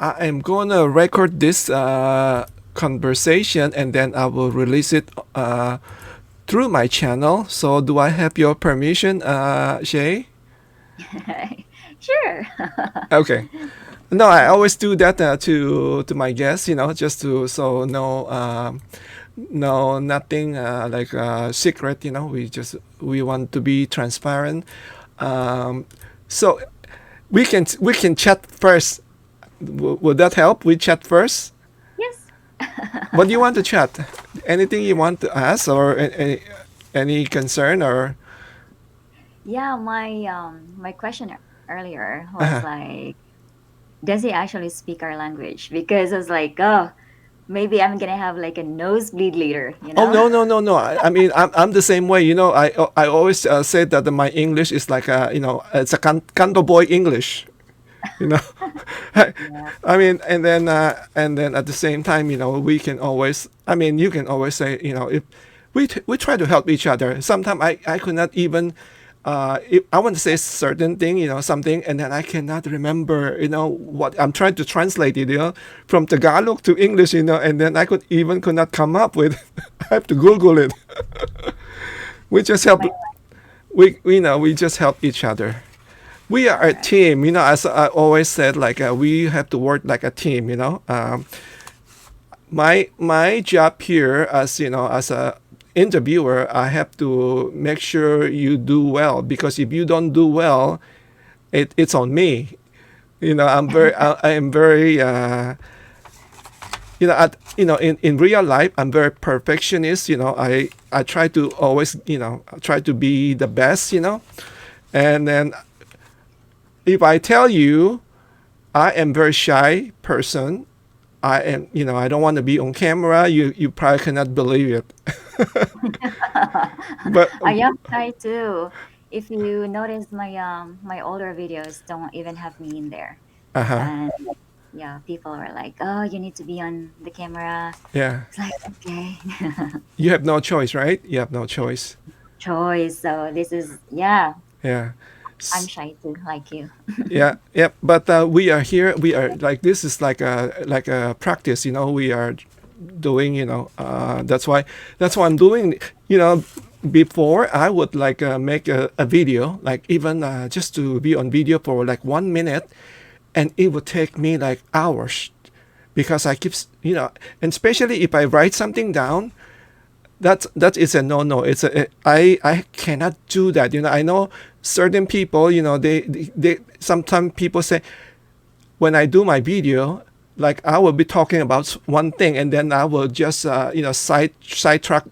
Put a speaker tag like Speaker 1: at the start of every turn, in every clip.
Speaker 1: I am gonna record this conversation and then I will release it through my channel. So do I have your permission, Shay?
Speaker 2: Sure.
Speaker 1: Okay. No, I always do that to my guests, just to so no nothing like secret. We want to be transparent. Um, so we can chat first. Would that help? We chat first.
Speaker 2: Yes.
Speaker 1: What do you want to chat? Anything you want to ask or any concern or
Speaker 2: Yeah, my question earlier was
Speaker 1: uh,
Speaker 2: like, does he actually speak our language? Because I was like, oh, maybe I'm gonna have like a nosebleed later, you
Speaker 1: oh
Speaker 2: know?
Speaker 1: no. I mean I'm the same way. I always say that my English is like it's a canto boy English. You know,
Speaker 2: Yeah.
Speaker 1: I mean and then at the same time we can always you can always say if we try to help each other. Sometimes I could not even if I want to say certain thing, something, and then I cannot remember, what I'm trying to translate it, from Tagalog to English, and then could not come up with. I have to Google it. We just help.
Speaker 2: My,
Speaker 1: We just help each other. We are a
Speaker 2: correct.
Speaker 1: team, as I always said, like we have to work like a team. My job here as as a interviewer, I have to make sure you do well, because if you don't do well, it's on me. I am very in real life I'm very perfectionist. I try to always try to be the best. And then if I tell you I am very shy person, I don't want to be on camera. You probably cannot believe it. But
Speaker 2: I am shy too. If you notice my older videos don't even have me in there.
Speaker 1: uh-huh.
Speaker 2: And yeah, people are like, oh, you need to be on the camera.
Speaker 1: Yeah.
Speaker 2: It's like, okay.
Speaker 1: You have no choice, right? You have no choice.
Speaker 2: Choice. So this is, yeah,
Speaker 1: Yeah.
Speaker 2: I'm
Speaker 1: S-
Speaker 2: shy too, like you.
Speaker 1: Yeah, yeah, but we are here. We are like this is like a practice. We are doing. That's why I'm doing. Before I would like make a video, like even just to be on video for like 1 minute, and it would take me like hours, because I keep and especially if I write something down, that is a no no. I cannot do that. I know certain people. They sometimes people say, when I do my video, like I will be talking about one thing and then I will just sidetrack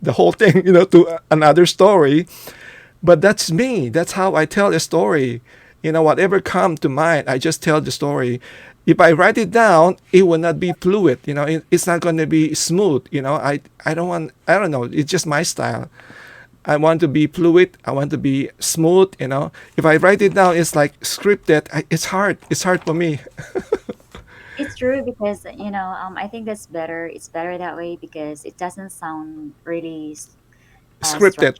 Speaker 1: the whole thing to another story. But that's me. That's how I tell a story. Whatever come to mind, I just tell the story. If I write it down, it will not be fluid. It's not going to be smooth. I don't want. I don't know. It's just my style. I want to be fluid. I want to be smooth. If I write it down, it's like scripted. It's hard. It's hard for me.
Speaker 2: It's true because, I think that's better. It's better that way because it doesn't sound really
Speaker 1: Scripted.
Speaker 2: structured.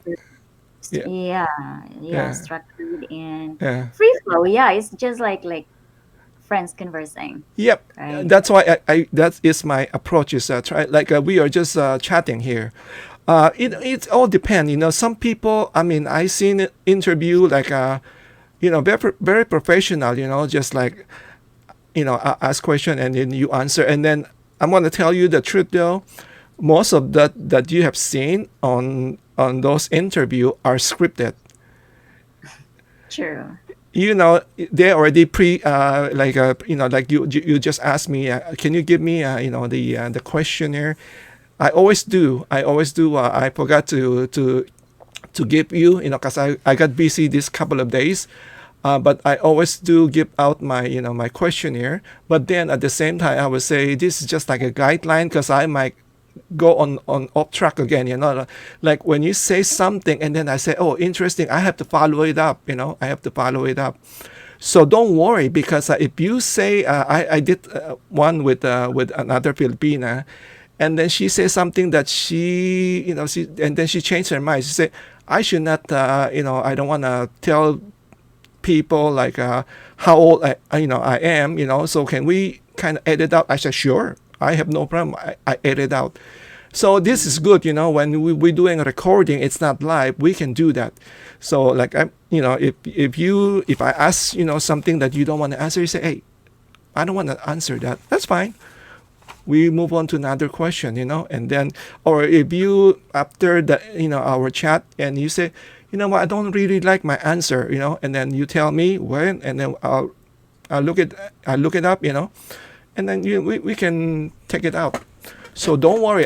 Speaker 1: Yeah.
Speaker 2: Yeah, yeah,
Speaker 1: Yeah.
Speaker 2: structured and
Speaker 1: Yeah.
Speaker 2: free flow. Yeah, it's just like friends conversing,
Speaker 1: Yep.
Speaker 2: right?
Speaker 1: That's why I that is my approach. Is try like we are just chatting here. It all depends. Some people. I mean, I seen it interview like very very professional. Just like ask question and then you answer, and then I'm gonna tell you the truth though. Most of that you have seen on those interview are scripted.
Speaker 2: True.
Speaker 1: They already like you just asked me, can you give me the questionnaire. I always do. I forgot to give you, because I got busy this couple of days. But I always do give out my questionnaire. But then at the same time, I would say this is just like a guideline, because I might go on off track again. Like when you say something and then I say, oh, interesting, I have to follow it up. I have to follow it up. So don't worry, because if you say, I did one with another Filipina, and then she said something that and then she changed her mind. She said, I should not, I don't want to tell people like how old I am. So kind of edit out? I said, sure, I have no problem. I edit out. So this is good, when we're doing a recording, it's not live, we can do that. So like, if I ask, something that you don't want to answer, you say, hey, I don't want to answer that. That's fine. We move on to another question, and then, or if you, after the, our chat, and you say, what, I don't really like my answer, and then you tell me when, and then I'll look it up, and then we can take it out. So don't worry,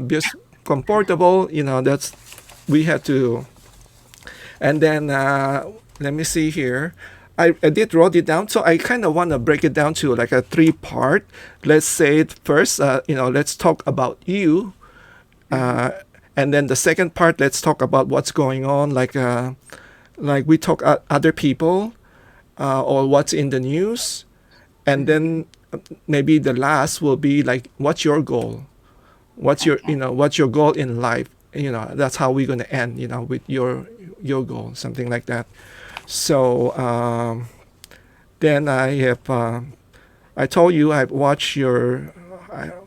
Speaker 1: just comfortable, that's, we had to, and then, let me see here. I did wrote it down, so I kind of want to break it down to like a 3-part. Let's say it first, let's talk about you, and then the second part, let's talk about what's going on, like we talk other people, or what's in the news, and then maybe the last will be like, what's your goal? What's your what's your goal in life? That's how we're gonna end, with your goal, something like that. So then I have I told you I've watched your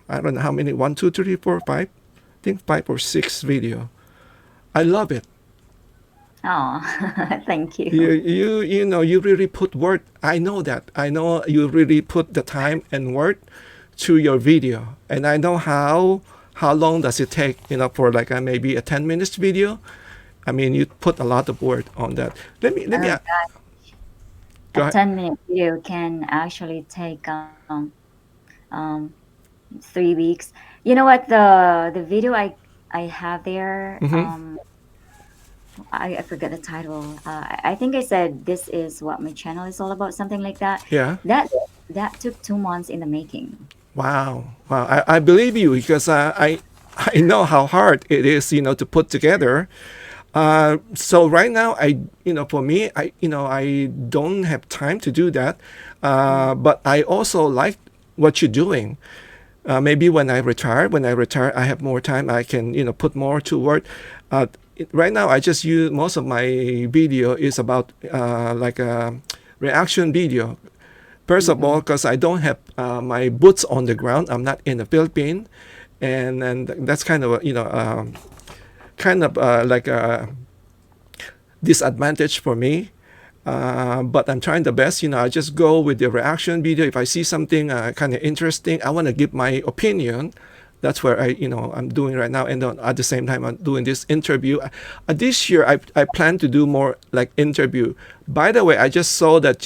Speaker 1: I don't know how many, 1, 2, 3, 4, 5, I think 5 or 6 video. I love it.
Speaker 2: Oh, thank you.
Speaker 1: You really put work. I know that. I know you really put the time and work to your video, and I know how long does it take, for like maybe a 10 minutes video. I mean, you put a lot of work on that. Let me
Speaker 2: Oh, God.
Speaker 1: go
Speaker 2: A
Speaker 1: ahead.
Speaker 2: 10-minute video can actually take um 3 weeks. You know what, the video I have there,
Speaker 1: Mm-hmm.
Speaker 2: I forget the title. I think I said this is what my channel is all about, something like that.
Speaker 1: Yeah.
Speaker 2: That that took 2 months in the making.
Speaker 1: Wow. Wow. I believe you, because I know how hard it is, to put together. So right now, for me, I don't have time to do that.
Speaker 2: Mm.
Speaker 1: But I also like what you're doing. Maybe when I retire, I have more time. I can, put more to work. Right now, I just use, most of my video is about like a reaction video. First of all,
Speaker 2: Mm-mm.
Speaker 1: because I don't have my boots on the ground. I'm not in the Philippines, and that's kind of like a disadvantage for me. But I'm trying the best. I just go with the reaction video. If I see something kind of interesting, I want to give my opinion. That's where I'm doing right now. And then at the same time, I'm doing this interview. This year, I plan to do more like interview. By the way, I just saw that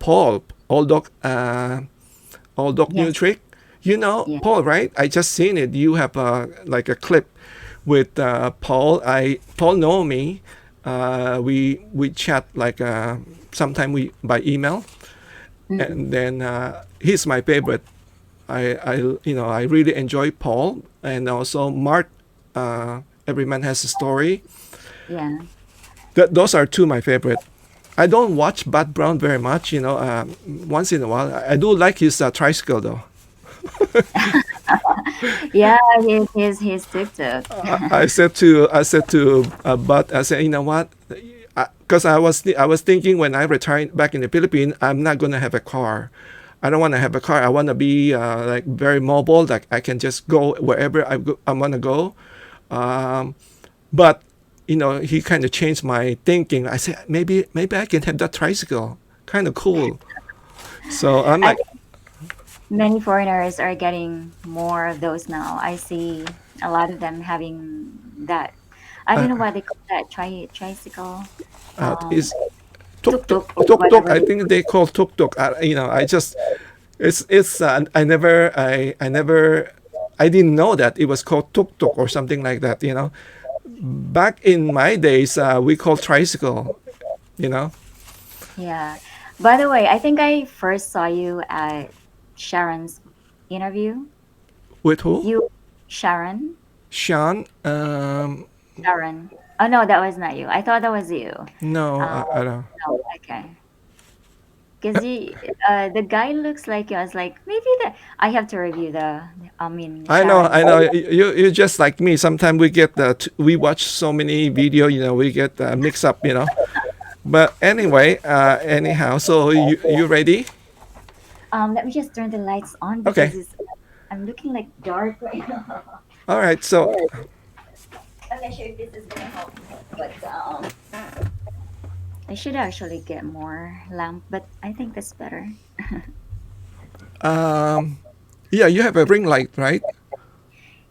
Speaker 1: Paul, Old Dog New
Speaker 2: Yes,
Speaker 1: Trick.
Speaker 2: yeah.
Speaker 1: Paul, right? I just seen it. You have like a clip with Paul. Paul know me. We chat like sometime we by email,
Speaker 2: Mm-mm.
Speaker 1: and then he's my favorite. I really enjoy Paul, and also Mark. Every man has a story.
Speaker 2: Yeah.
Speaker 1: Those are two my favorite. I don't watch Bud Brown very much. Once in a while, I do like his tricycle though.
Speaker 2: Yeah, his TikTok.
Speaker 1: I said to Bud, I said, you know what? Because I was thinking when I retire back in the Philippines, I'm not gonna have a car. I don't want to have a car. I want to be like very mobile. Like I can just go wherever I want to go. Um, but he kind of changed my thinking. I said maybe I can have that tricycle. Kind of cool. So I'm
Speaker 2: I
Speaker 1: like,
Speaker 2: think many foreigners are getting more of those now. I see a lot of them having that. I don't know
Speaker 1: uh,
Speaker 2: what they call that, tricycle, um,
Speaker 1: is tuk tuk
Speaker 2: tuk tuk or
Speaker 1: tuk tuk.
Speaker 2: whatever
Speaker 1: I
Speaker 2: they
Speaker 1: think
Speaker 2: call
Speaker 1: they call tuk tuk. I just it's I didn't know that it was called tuk tuk or something like that. Back in my days, we call tricycle. You know,
Speaker 2: it. Yeah. By the way, I think I first saw you at Sharon's interview.
Speaker 1: with who?
Speaker 2: You, Sharon?
Speaker 1: Sean.
Speaker 2: Sharon. Oh no, that was not you. I thought that was you.
Speaker 1: No,
Speaker 2: Um,
Speaker 1: I don't.
Speaker 2: no, okay. Because the guy looks like you. I was like, maybe that I have to review I mean,
Speaker 1: I know,
Speaker 2: Sharon's.
Speaker 1: I know. You just like me. Sometimes we get we watch so many video. We get mixed up. But anyway, anyhow. So you ready?
Speaker 2: Let me just turn the lights on
Speaker 1: Okay.
Speaker 2: because I'm looking like dark right now.
Speaker 1: All right. So,
Speaker 2: I'm not sure if this is gonna help, but I should actually get more lamp, but I think that's better.
Speaker 1: um, yeah, you have a ring light, right?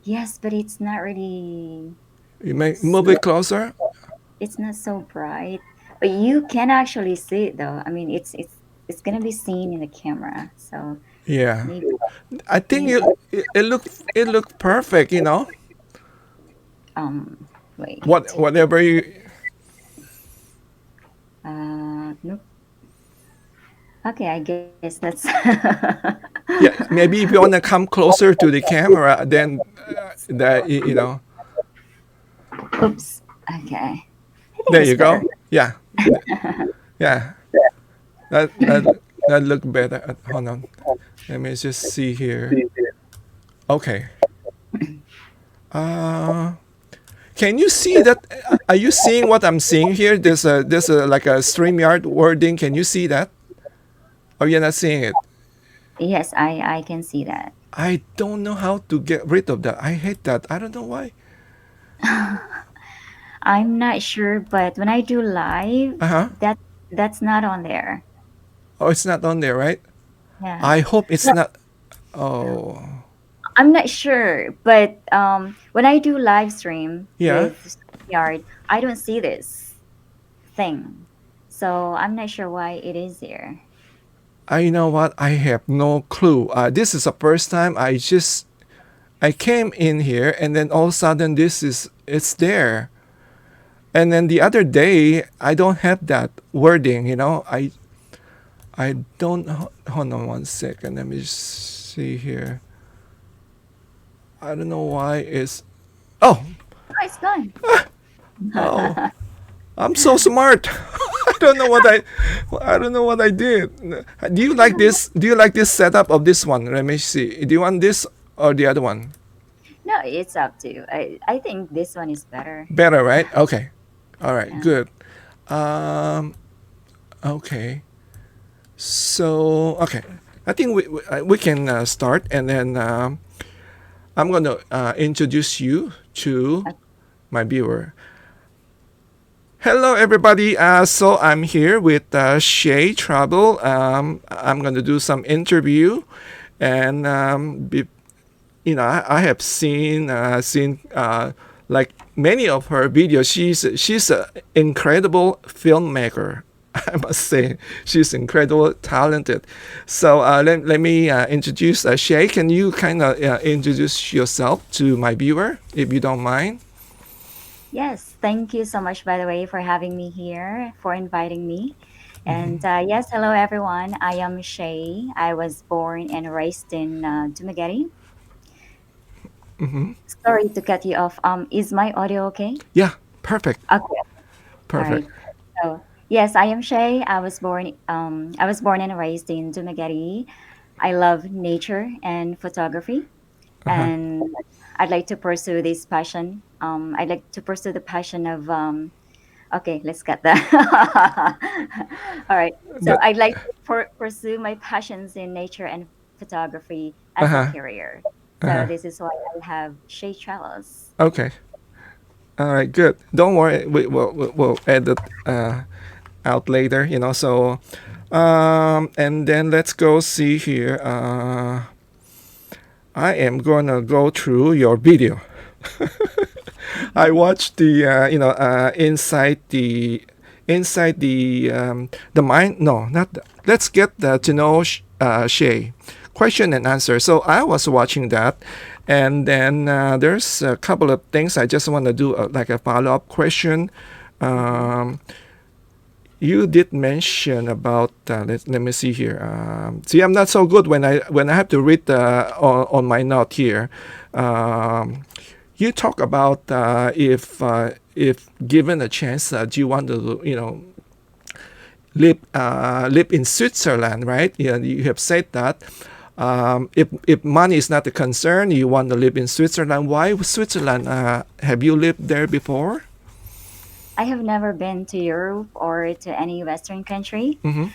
Speaker 2: Yes, but it's not really.
Speaker 1: You may
Speaker 2: s-
Speaker 1: move it closer.
Speaker 2: It's not so bright, but you can actually see it though. I mean, it's gonna be seen in the camera, so
Speaker 1: Yeah.
Speaker 2: maybe
Speaker 1: I think
Speaker 2: maybe
Speaker 1: it looked perfect.
Speaker 2: um wait.
Speaker 1: Whatever you.
Speaker 2: Nope. Okay, I guess that's.
Speaker 1: Yeah. Maybe if you wanna come closer to the camera, then that
Speaker 2: Oops. Okay, I think
Speaker 1: there
Speaker 2: that's
Speaker 1: you
Speaker 2: better.
Speaker 1: go. Yeah. Yeah. That look better. Hold on. Let me just see here. Okay. Uh, can you see that? Are you seeing what I'm seeing here? There's a like a StreamYard wording. Can you see that? Or you're not seeing it?
Speaker 2: Yes, I can see that.
Speaker 1: I don't know how to get rid of that. I hate that. I don't know why.
Speaker 2: I'm not sure, but when I do live,
Speaker 1: Uh huh.
Speaker 2: that that's not on there.
Speaker 1: Oh, it's not on there, right?
Speaker 2: Yeah.
Speaker 1: I hope it's
Speaker 2: No,
Speaker 1: not. Oh,
Speaker 2: I'm not sure, but when I do live stream
Speaker 1: yeah.
Speaker 2: with Yard, I don't see this thing. So I'm not sure why it is there.
Speaker 1: I know what. I have no clue. This is the first time I came in here, and then all of a sudden it's there. And then the other day I don't have that wording. I don't. Hold on one second. Let me just see here. I don't know why it's. Oh,
Speaker 2: Oh, it's gone.
Speaker 1: oh, I'm so smart. I don't know what I did. Do you like this? Do you like this setup of this one? Let me see. Do you want this or the other one?
Speaker 2: No, it's up to you. I think this one is better.
Speaker 1: Better, right? Okay. All right.
Speaker 2: Yeah.
Speaker 1: Good. Um. Okay. So okay. I think we can start, and then I'm going to introduce you to my viewer. Hello, everybody. So I'm here with Shay Trouble. I'm going to do some interview, and I have seen like many of her videos. She's an incredible filmmaker. I must say, she's incredible, talented. So let me introduce Shay. Can you kind of introduce yourself to my viewer, if you don't mind?
Speaker 2: Yes, thank you so much, by the way, for having me here, for inviting me. And yes, hello everyone. I am Shay. I was born and raised in Dumaguete.
Speaker 1: Mm-hmm.
Speaker 2: Sorry to cut you off. Is my audio okay?
Speaker 1: Yeah, perfect,
Speaker 2: Okay, all right.
Speaker 1: perfect.
Speaker 2: So yes, I am Shay. I was born and raised in Dumaguete. I love nature and photography,
Speaker 1: Uh-huh.
Speaker 2: and I'd like to pursue this passion. I'd like to pursue the passion of okay, let's get that. All right. So
Speaker 1: That,
Speaker 2: I'd like to pursue my passions in nature and photography as a
Speaker 1: uh-huh.
Speaker 2: career. So
Speaker 1: Uh-huh.
Speaker 2: this is why I have Shea Travels.
Speaker 1: Okay. All right, good. Don't worry. We'll edit out later, So, and then let's go see here. I am gonna go through your video. I watched the inside the mind. No, not the, let's get to know Shay. Question and answer. So I was watching that, and then there's a couple of things I just want to do like a follow up question. Um, you did mention about let me see here. See, I'm not so good when I have to read on my note here. Um, you talk about if given a chance, do you want to live in Switzerland, right? Yeah, you have said that. If money is not a concern, you want to live in Switzerland. Why Switzerland? Have you lived there before?
Speaker 2: I have never been to Europe or to any Western country.
Speaker 1: Mm-hmm.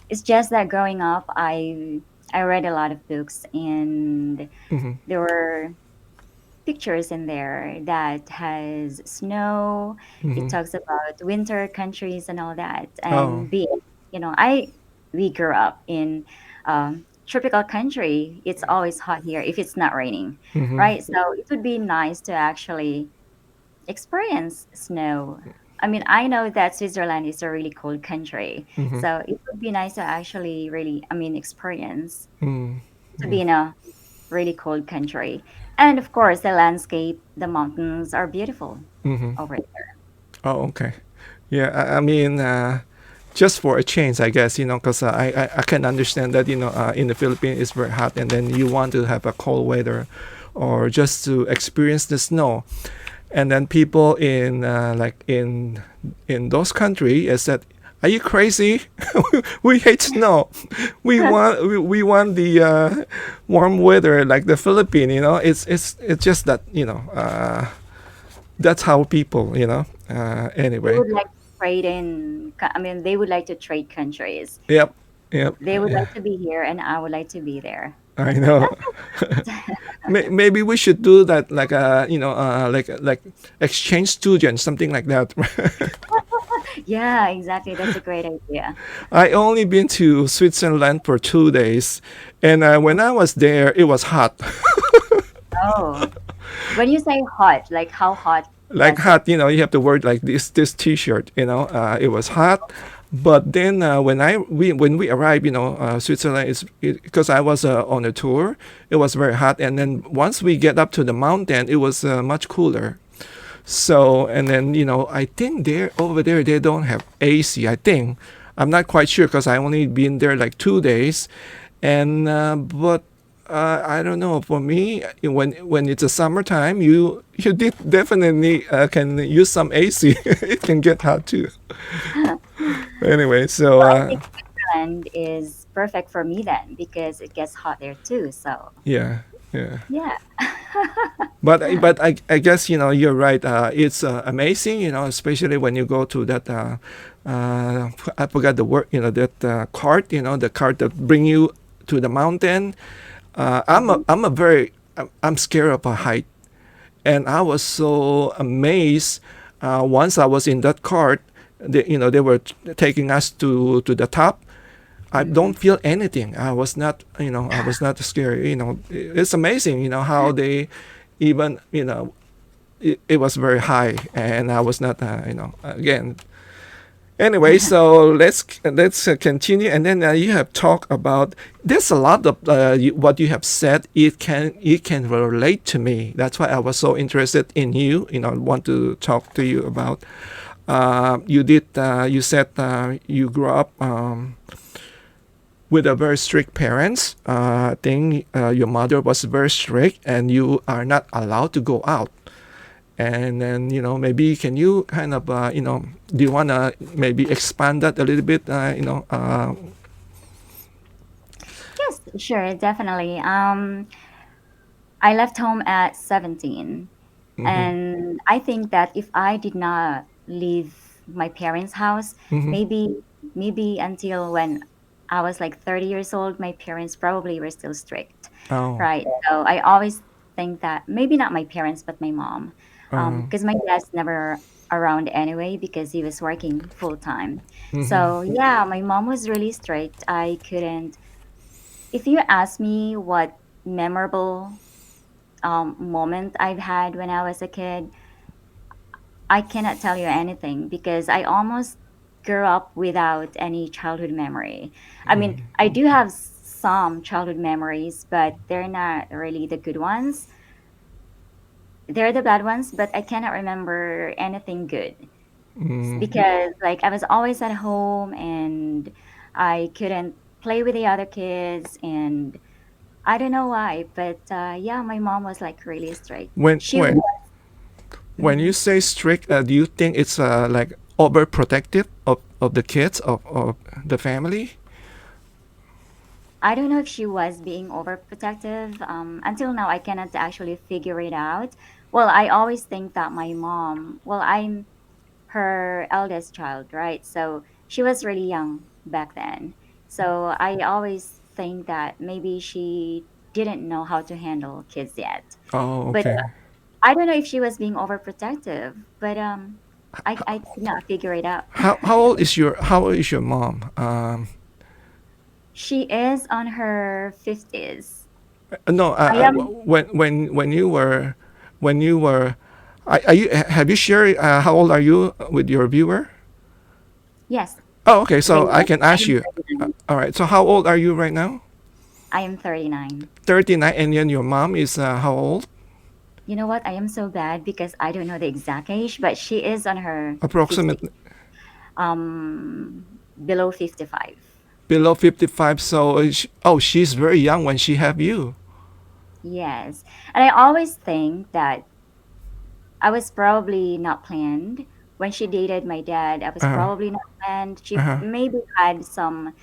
Speaker 2: It's just that growing up, I read a lot of books, and
Speaker 1: Mm-hmm.
Speaker 2: there were pictures in there that has snow. It
Speaker 1: Mm-hmm.
Speaker 2: talks about winter countries and all that.
Speaker 1: Oh.
Speaker 2: And being, I we grew up in tropical country. It's always hot here if it's not raining,
Speaker 1: Mm-hmm.
Speaker 2: right? So it would be nice to actually experience snow. I mean, I know that Switzerland is a really cold country,
Speaker 1: Mm-hmm.
Speaker 2: so it would be nice to actually really, I mean, experience to
Speaker 1: Mm-hmm.
Speaker 2: be in a really cold country. And of course, the landscape, the mountains are beautiful
Speaker 1: Mm-hmm.
Speaker 2: over there.
Speaker 1: Oh, okay. Yeah, I mean, just for a change, I guess, because I can understand that, in the Philippines it's very hot and then you want to have a cold weather or just to experience the snow. And then people in like in those countries is that, are you crazy? We hate snow. We want the warm weather like the Philippines. It's just that that's how people.
Speaker 2: They
Speaker 1: Anyway.
Speaker 2: would like to trade I mean, they would like to trade countries.
Speaker 1: Yep. Yep.
Speaker 2: They would
Speaker 1: Yeah.
Speaker 2: like to be here, and I would like to be there.
Speaker 1: I know.
Speaker 2: That's
Speaker 1: Maybe we should do that, like like exchange students, something like that.
Speaker 2: yeah, exactly. That's a great idea.
Speaker 1: I only been to Switzerland for 2 days, and when I was there, it was hot.
Speaker 2: Oh, when you say hot, like how hot
Speaker 1: Like
Speaker 2: was it?
Speaker 1: hot, you have to wear like this T-shirt. It was hot. But then when we arrived, Switzerland is because I was on a tour. It was very hot, and then once we get up to the mountain, it was much cooler. So and then I think there over there they don't have AC. I think I'm not quite sure because I only been there like 2 days, and but I don't know. For me, when it's a summertime, you definitely can use some AC. It can get hot too. Anyway, so
Speaker 2: Well, I think Switzerland is perfect for me then because it gets hot there too. So
Speaker 1: yeah, yeah.
Speaker 2: yeah.
Speaker 1: But I guess you're right. It's amazing, especially when you go to that. I forgot the word. That cart. The cart that bring you to the mountain.
Speaker 2: Mhm.
Speaker 1: I'm scared of a height, and I was so amazed. Once I was in that cart, they were taking us to the top. I don't
Speaker 2: Mhm.
Speaker 1: feel anything. I was not scared. It's amazing. How they even it was very high, and I was not. Again. Anyway, so let's continue, and then you have talked about there's a lot of what you have said. It can relate to me. That's why I was so interested in you. Want to talk to you about. You said you grew up with a very strict parents. I think your mother was very strict, and you are not allowed to go out. And then maybe can you kind of do you want to maybe expand that a little bit?
Speaker 2: Yes, sure, definitely. I left home at 17.
Speaker 1: Mm-hmm,
Speaker 2: And I think that if I did not leave my parents' house,
Speaker 1: mm-hmm.
Speaker 2: maybe maybe until when I was like 30 years old, my parents probably were still strict,
Speaker 1: Oh.
Speaker 2: right? So I always think that maybe not my parents, but my mom,
Speaker 1: Um.
Speaker 2: because my dad's never around anyway because he was working full time.
Speaker 1: Mm-hmm,
Speaker 2: So yeah, my mom was really strict. I couldn't. If you ask me what memorable moment I've had when I was a kid, I cannot tell you anything because I almost grew up without any childhood memory. I mean, I do have some childhood memories, but they're not really the good ones. They're the bad ones, but I cannot remember anything good because, like, I was always at home and I couldn't play with the other kids, and I don't know why, but yeah, my mom was like really strict.
Speaker 1: when
Speaker 2: She was.
Speaker 1: when when you
Speaker 2: Mhm.
Speaker 1: say strict, do you think it's like overprotective of the kids of the family?
Speaker 2: I don't know if she was being overprotective. Until now, I cannot actually figure it out. Well, I always think that my mom, well, I'm her eldest child, right? So she was really young back then. So I always think that maybe she didn't know how to handle kids yet.
Speaker 1: Oh,
Speaker 2: But
Speaker 1: okay.
Speaker 2: I don't know if she was being overprotective, but I could not figure it out.
Speaker 1: How old is your mom?
Speaker 2: She is on her 50s.
Speaker 1: No,
Speaker 2: I am,
Speaker 1: when you were when you were are you have you shared how old are you with your viewer?
Speaker 2: yes,
Speaker 1: Oh, okay.
Speaker 2: they
Speaker 1: So I can
Speaker 2: I
Speaker 1: ask
Speaker 2: am
Speaker 1: you.
Speaker 2: 39.
Speaker 1: All right. So how old are you right now?
Speaker 2: I am 39.
Speaker 1: 39, and then your mom is how old?
Speaker 2: You know what? I am so bad because I don't know the exact age, but she is on her 50,
Speaker 1: Approximately
Speaker 2: um, below 55.
Speaker 1: below 55. So oh, she's very young when she have you.
Speaker 2: Yes. And I always think that I was probably not planned. When she dated my dad, I was
Speaker 1: Uh
Speaker 2: probably not planned.
Speaker 1: huh.
Speaker 2: She maybe had some,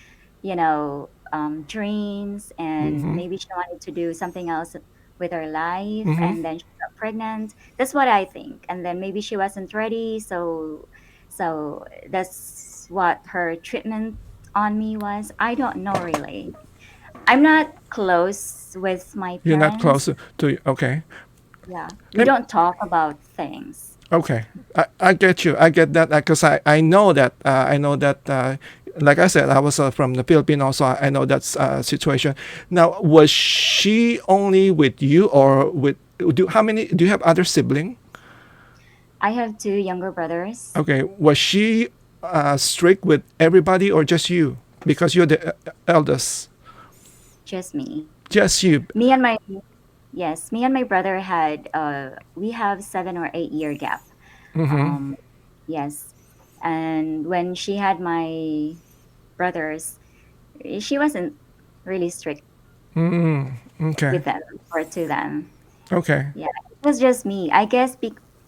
Speaker 2: dreams, and
Speaker 1: Mhm.
Speaker 2: maybe she wanted to do something else with her life,
Speaker 1: Mhm.
Speaker 2: and then she got pregnant. That's what I think. And then maybe she wasn't ready, so that's what her treatment on me was. I don't know really. I'm not close with my
Speaker 1: You're not
Speaker 2: parents.
Speaker 1: close to okay.
Speaker 2: Yeah, we
Speaker 1: And
Speaker 2: don't talk about things.
Speaker 1: okay, I get you. I get that because I know that like I said, I was from the Philippines also. I know that situation. Now, was she only with you or with how many do you have other sibling?
Speaker 2: I have two younger brothers,
Speaker 1: Okay, was she strict with everybody or just you? Because you're the eldest.
Speaker 2: just me.
Speaker 1: Just you.
Speaker 2: Me and my Yes, me and my brother had we have 7 or 8 year gap.
Speaker 1: Mm-hmm.
Speaker 2: Um, yes, and when she had my brothers, she wasn't really strict
Speaker 1: Mm-hmm. Okay.
Speaker 2: with them or to them.
Speaker 1: Okay.
Speaker 2: Yeah, it was just me. I guess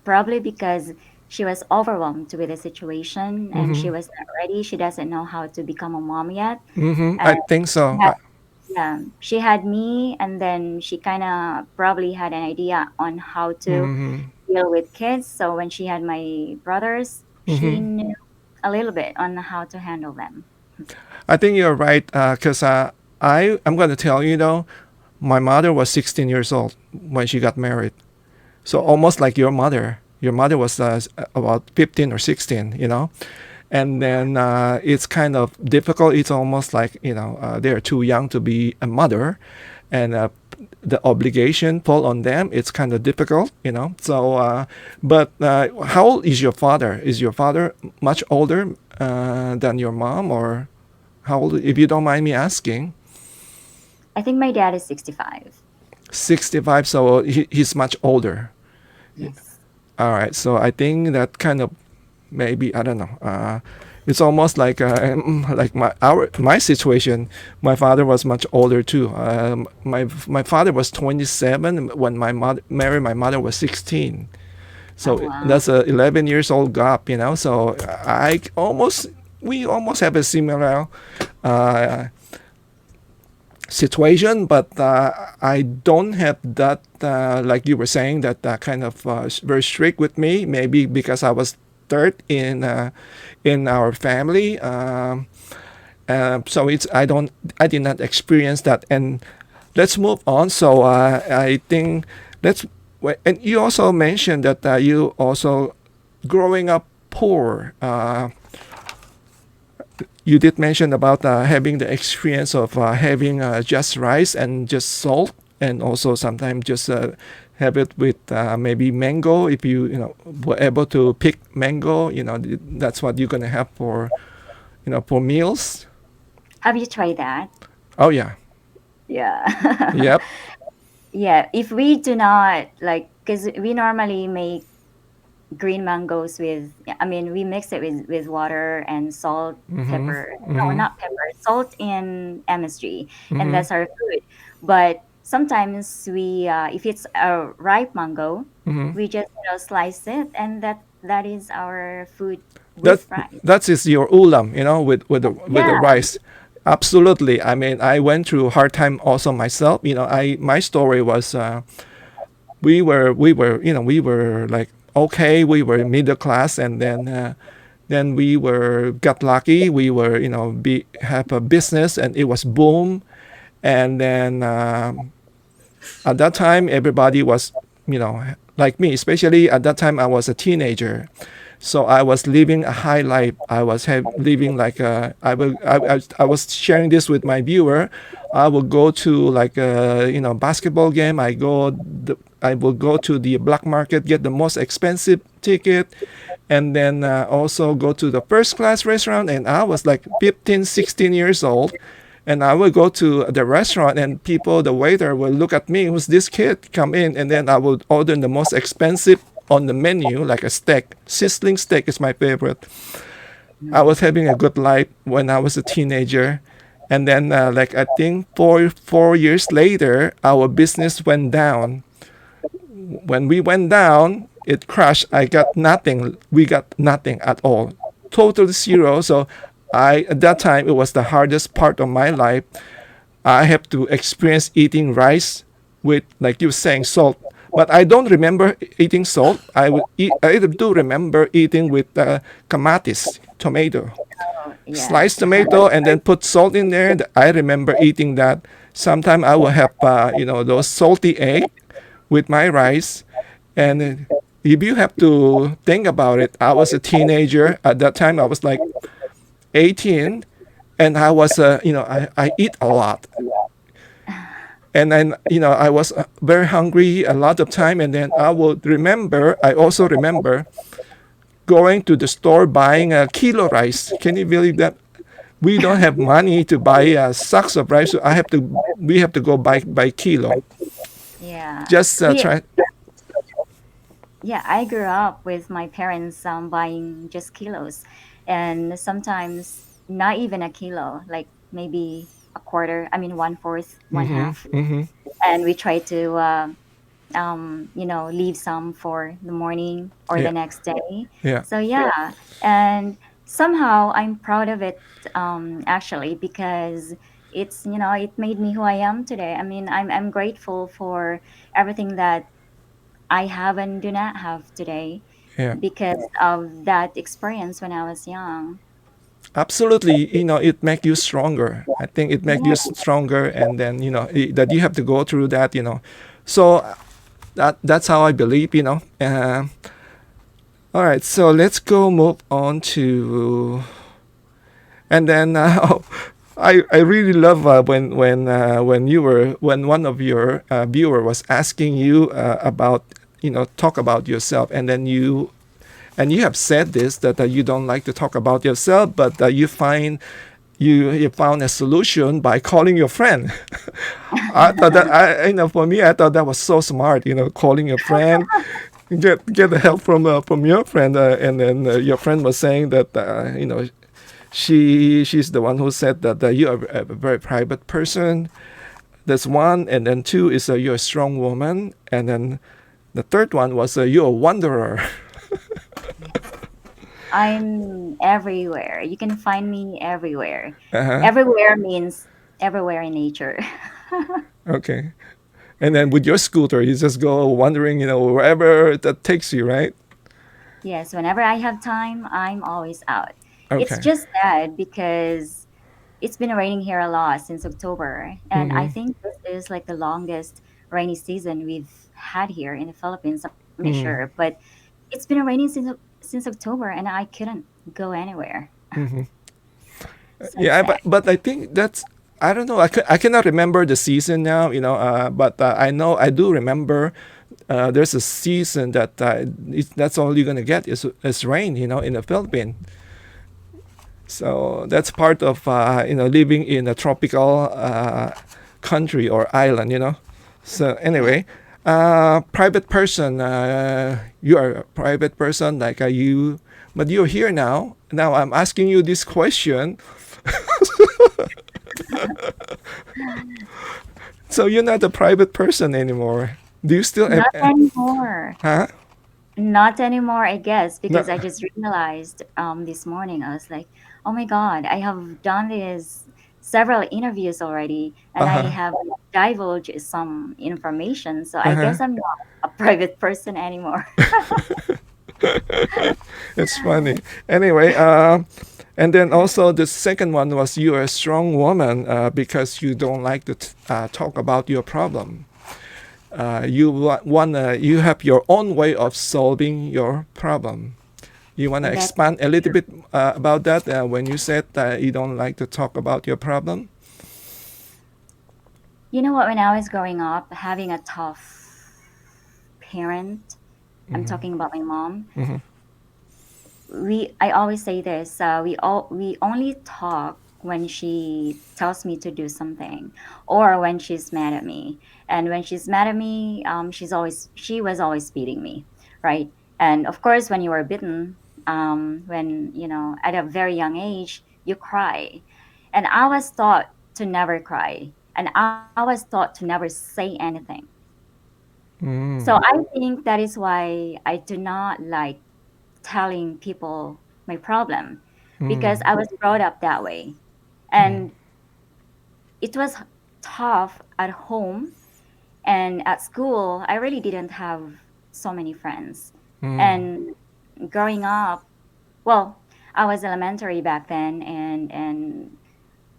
Speaker 2: probably because she was overwhelmed with the situation and
Speaker 1: Mm-hmm.
Speaker 2: she was not ready. She doesn't know how to become a mom yet.
Speaker 1: Mm-hmm.
Speaker 2: And
Speaker 1: I think
Speaker 2: she
Speaker 1: so.
Speaker 2: had, yeah, she had me, and then she kind of probably had an idea on how to
Speaker 1: Mm-hmm.
Speaker 2: deal with kids. So when she had my brothers, she
Speaker 1: Mm-hmm.
Speaker 2: knew a little bit on how to handle them.
Speaker 1: I think you're right because I'm going to tell you though, my mother was 16 years old when she got married. So
Speaker 2: Mm.
Speaker 1: almost like your mother. Your mother was about 15 or 16, you know? And then it's kind of difficult. It's almost like, they're too young to be a mother. And the obligation fall on them. It's kind of difficult, you know? So, but how old is your father? Is your father much older than your mom or how old, if you don't mind me asking?
Speaker 2: I think my dad is 65.
Speaker 1: 65, so he's much older.
Speaker 2: Yes.
Speaker 1: All right, so I think that kind of maybe I don't know. It's almost like like my situation. My father was much older too. My father was 27 when my mother married. My mother was 16.
Speaker 2: Oh,
Speaker 1: So
Speaker 2: wow.
Speaker 1: that's a 11 years old gap, you know. So I almost we almost have a similar uh, situation, but I don't have that, like you were saying, that kind of very strict with me. Maybe because I was third in our family. So I did not experience that. And let's move on. So I think let's. And you also mentioned that you also growing up poor. You did mention about having the experience of having just rice and just salt, and also sometimes just have it with maybe mango. If you were able to pick mango, that's what you're gonna have for for meals.
Speaker 2: Have you tried that?
Speaker 1: Oh yeah,
Speaker 2: Yeah.
Speaker 1: yep.
Speaker 2: Yeah. If we do not like, because we normally make green mangoes with, I mean, we mix it with water and salt,
Speaker 1: Mhm,
Speaker 2: pepper. No,
Speaker 1: mhm,
Speaker 2: not pepper, salt and MSG, and
Speaker 1: mhm,
Speaker 2: that's our food. But sometimes if it's a ripe mango,
Speaker 1: mhm.
Speaker 2: we just slice it, and that is our food
Speaker 1: That
Speaker 2: with rice.
Speaker 1: that is your ulam, with the
Speaker 2: Yeah.
Speaker 1: rice. Absolutely. I mean, I went through a hard time also myself. I my story was we were like okay, we were middle class, and then we were got lucky. We were be have a business, and it was boom. And then at that time, everybody was, like me, especially at that time, I was a teenager. So I was living a high life. I was living like I was sharing this with my viewer. I would go to like a basketball game. I will go to the black market, get the most expensive ticket, and then also go to the first class restaurant. And I was like 15, 16 years old. And I would go to the restaurant, and the waiter will look at me, who's this kid? Come in. And then I would order the most expensive on the menu, like a steak. Sizzling steak is my favorite. I was having a good life when I was a teenager. And then, like, I think 4 years later, our business went down. When we went down, it crashed. I got nothing. We got nothing at all. Totally zero. So at that time, it was the hardest part of my life. I have to experience eating rice with, like you were saying, salt. But I don't remember eating salt. I do remember eating with kamatis, tomato,
Speaker 2: Oh, yes.
Speaker 1: sliced tomato, and then put salt in there. I remember eating that. Sometimes I will have, those salty egg with my rice. And if you have to think about it, I was a teenager at that time. I was like 18, and I was, I eat a lot. And then, I was very hungry a lot of time. And then I also remember going to the store buying a kilo rice. Can you believe that? We don't have money to buy sacks of rice. So we have to go by kilo.
Speaker 2: Yeah.
Speaker 1: Just
Speaker 2: We
Speaker 1: try.
Speaker 2: Yeah, I grew up with my parents buying just kilos, and sometimes not even a kilo, like maybe a quarter. I mean, one fourth, one
Speaker 1: Mm-hmm,
Speaker 2: half,
Speaker 1: mm-hmm.
Speaker 2: and we try to leave some for the morning or the
Speaker 1: Yeah,
Speaker 2: next day.
Speaker 1: yeah,
Speaker 2: So yeah, and somehow I'm proud of it, actually, because it made me who I am today. I mean, I'm grateful for everything that I have and do not have today
Speaker 1: yeah.
Speaker 2: because of that experience when I was young.
Speaker 1: Absolutely. It make you stronger. I think it make you
Speaker 2: Yeah.
Speaker 1: stronger, and then that you have to go through that. So that's how I believe. All right. So let's go move on to, and then I really love when one of your viewer was asking you about talk about yourself, and then you have said this that you don't like to talk about yourself, but you found a solution by calling your friend. I thought that for me, I thought that was so smart. Calling your friend, get the help from your friend, and then your friend was saying that she's the one who said that you are a very private person. That's one, and then two is you're a strong woman, and then the third one was you're a wanderer.
Speaker 2: I'm everywhere. You can find me everywhere.
Speaker 1: Uh-huh.
Speaker 2: Everywhere means everywhere in nature.
Speaker 1: Okay. And then with your scooter, you just go wandering, wherever that takes you, right?
Speaker 2: Yes, whenever I have time, I'm always out. It's
Speaker 1: Okay.
Speaker 2: just sad because it's been raining here a lot since October, and I
Speaker 1: Mm-hmm.
Speaker 2: think this is like the longest rainy season we've had here in the Philippines. I'm not
Speaker 1: Mm-hmm.
Speaker 2: sure, but it's been raining since October, and I couldn't go anywhere.
Speaker 1: Mm-hmm.
Speaker 2: So
Speaker 1: Yeah,
Speaker 2: sad.
Speaker 1: but I think that's I don't know. I cannot remember the season now, but I know I do remember there's a season that that's all you're gonna get is rain, in the Philippines. So that's part of living in a tropical country or island. So
Speaker 2: Yeah.
Speaker 1: anyway, private person, you are a private person like but you're here now. Now I'm asking you this question. So you're not a private person anymore. Do you still have?
Speaker 2: Not anymore.
Speaker 1: Huh?
Speaker 2: Not anymore, I guess,
Speaker 1: No.
Speaker 2: because I just realized this morning I was like, oh my God, I have done this several interviews already
Speaker 1: Uh
Speaker 2: and I
Speaker 1: huh.
Speaker 2: have divulged some information. So
Speaker 1: Uh
Speaker 2: I
Speaker 1: huh.
Speaker 2: guess I'm not a private person anymore.
Speaker 1: It's funny. Anyway, and then also the second one was you're a strong woman because you don't like to talk about your problem. You have your own way of solving your problem. You wanna
Speaker 2: That's
Speaker 1: expand a little
Speaker 2: true.
Speaker 1: bit about that when you said you don't like to talk about your problem?
Speaker 2: You know what? When I was growing up, having a tough parent, I'm talking about my mom.
Speaker 1: Mm-hmm.
Speaker 2: I always say this. We only talk when she tells me to do something, or when she's mad at me. And when she's mad at me, she was always beating me, right? And of course, when you are bitten, when at a very young age, you cry, and I was taught to never cry, and I was taught to never say anything. So
Speaker 1: Mm.
Speaker 2: I think that is why I do not like telling people my problem, because
Speaker 1: Mm.
Speaker 2: I was brought up that way.
Speaker 1: Mm.
Speaker 2: And it was tough at home, and at school I really didn't have so many friends.
Speaker 1: Mm.
Speaker 2: And growing up, well, I was elementary back then, and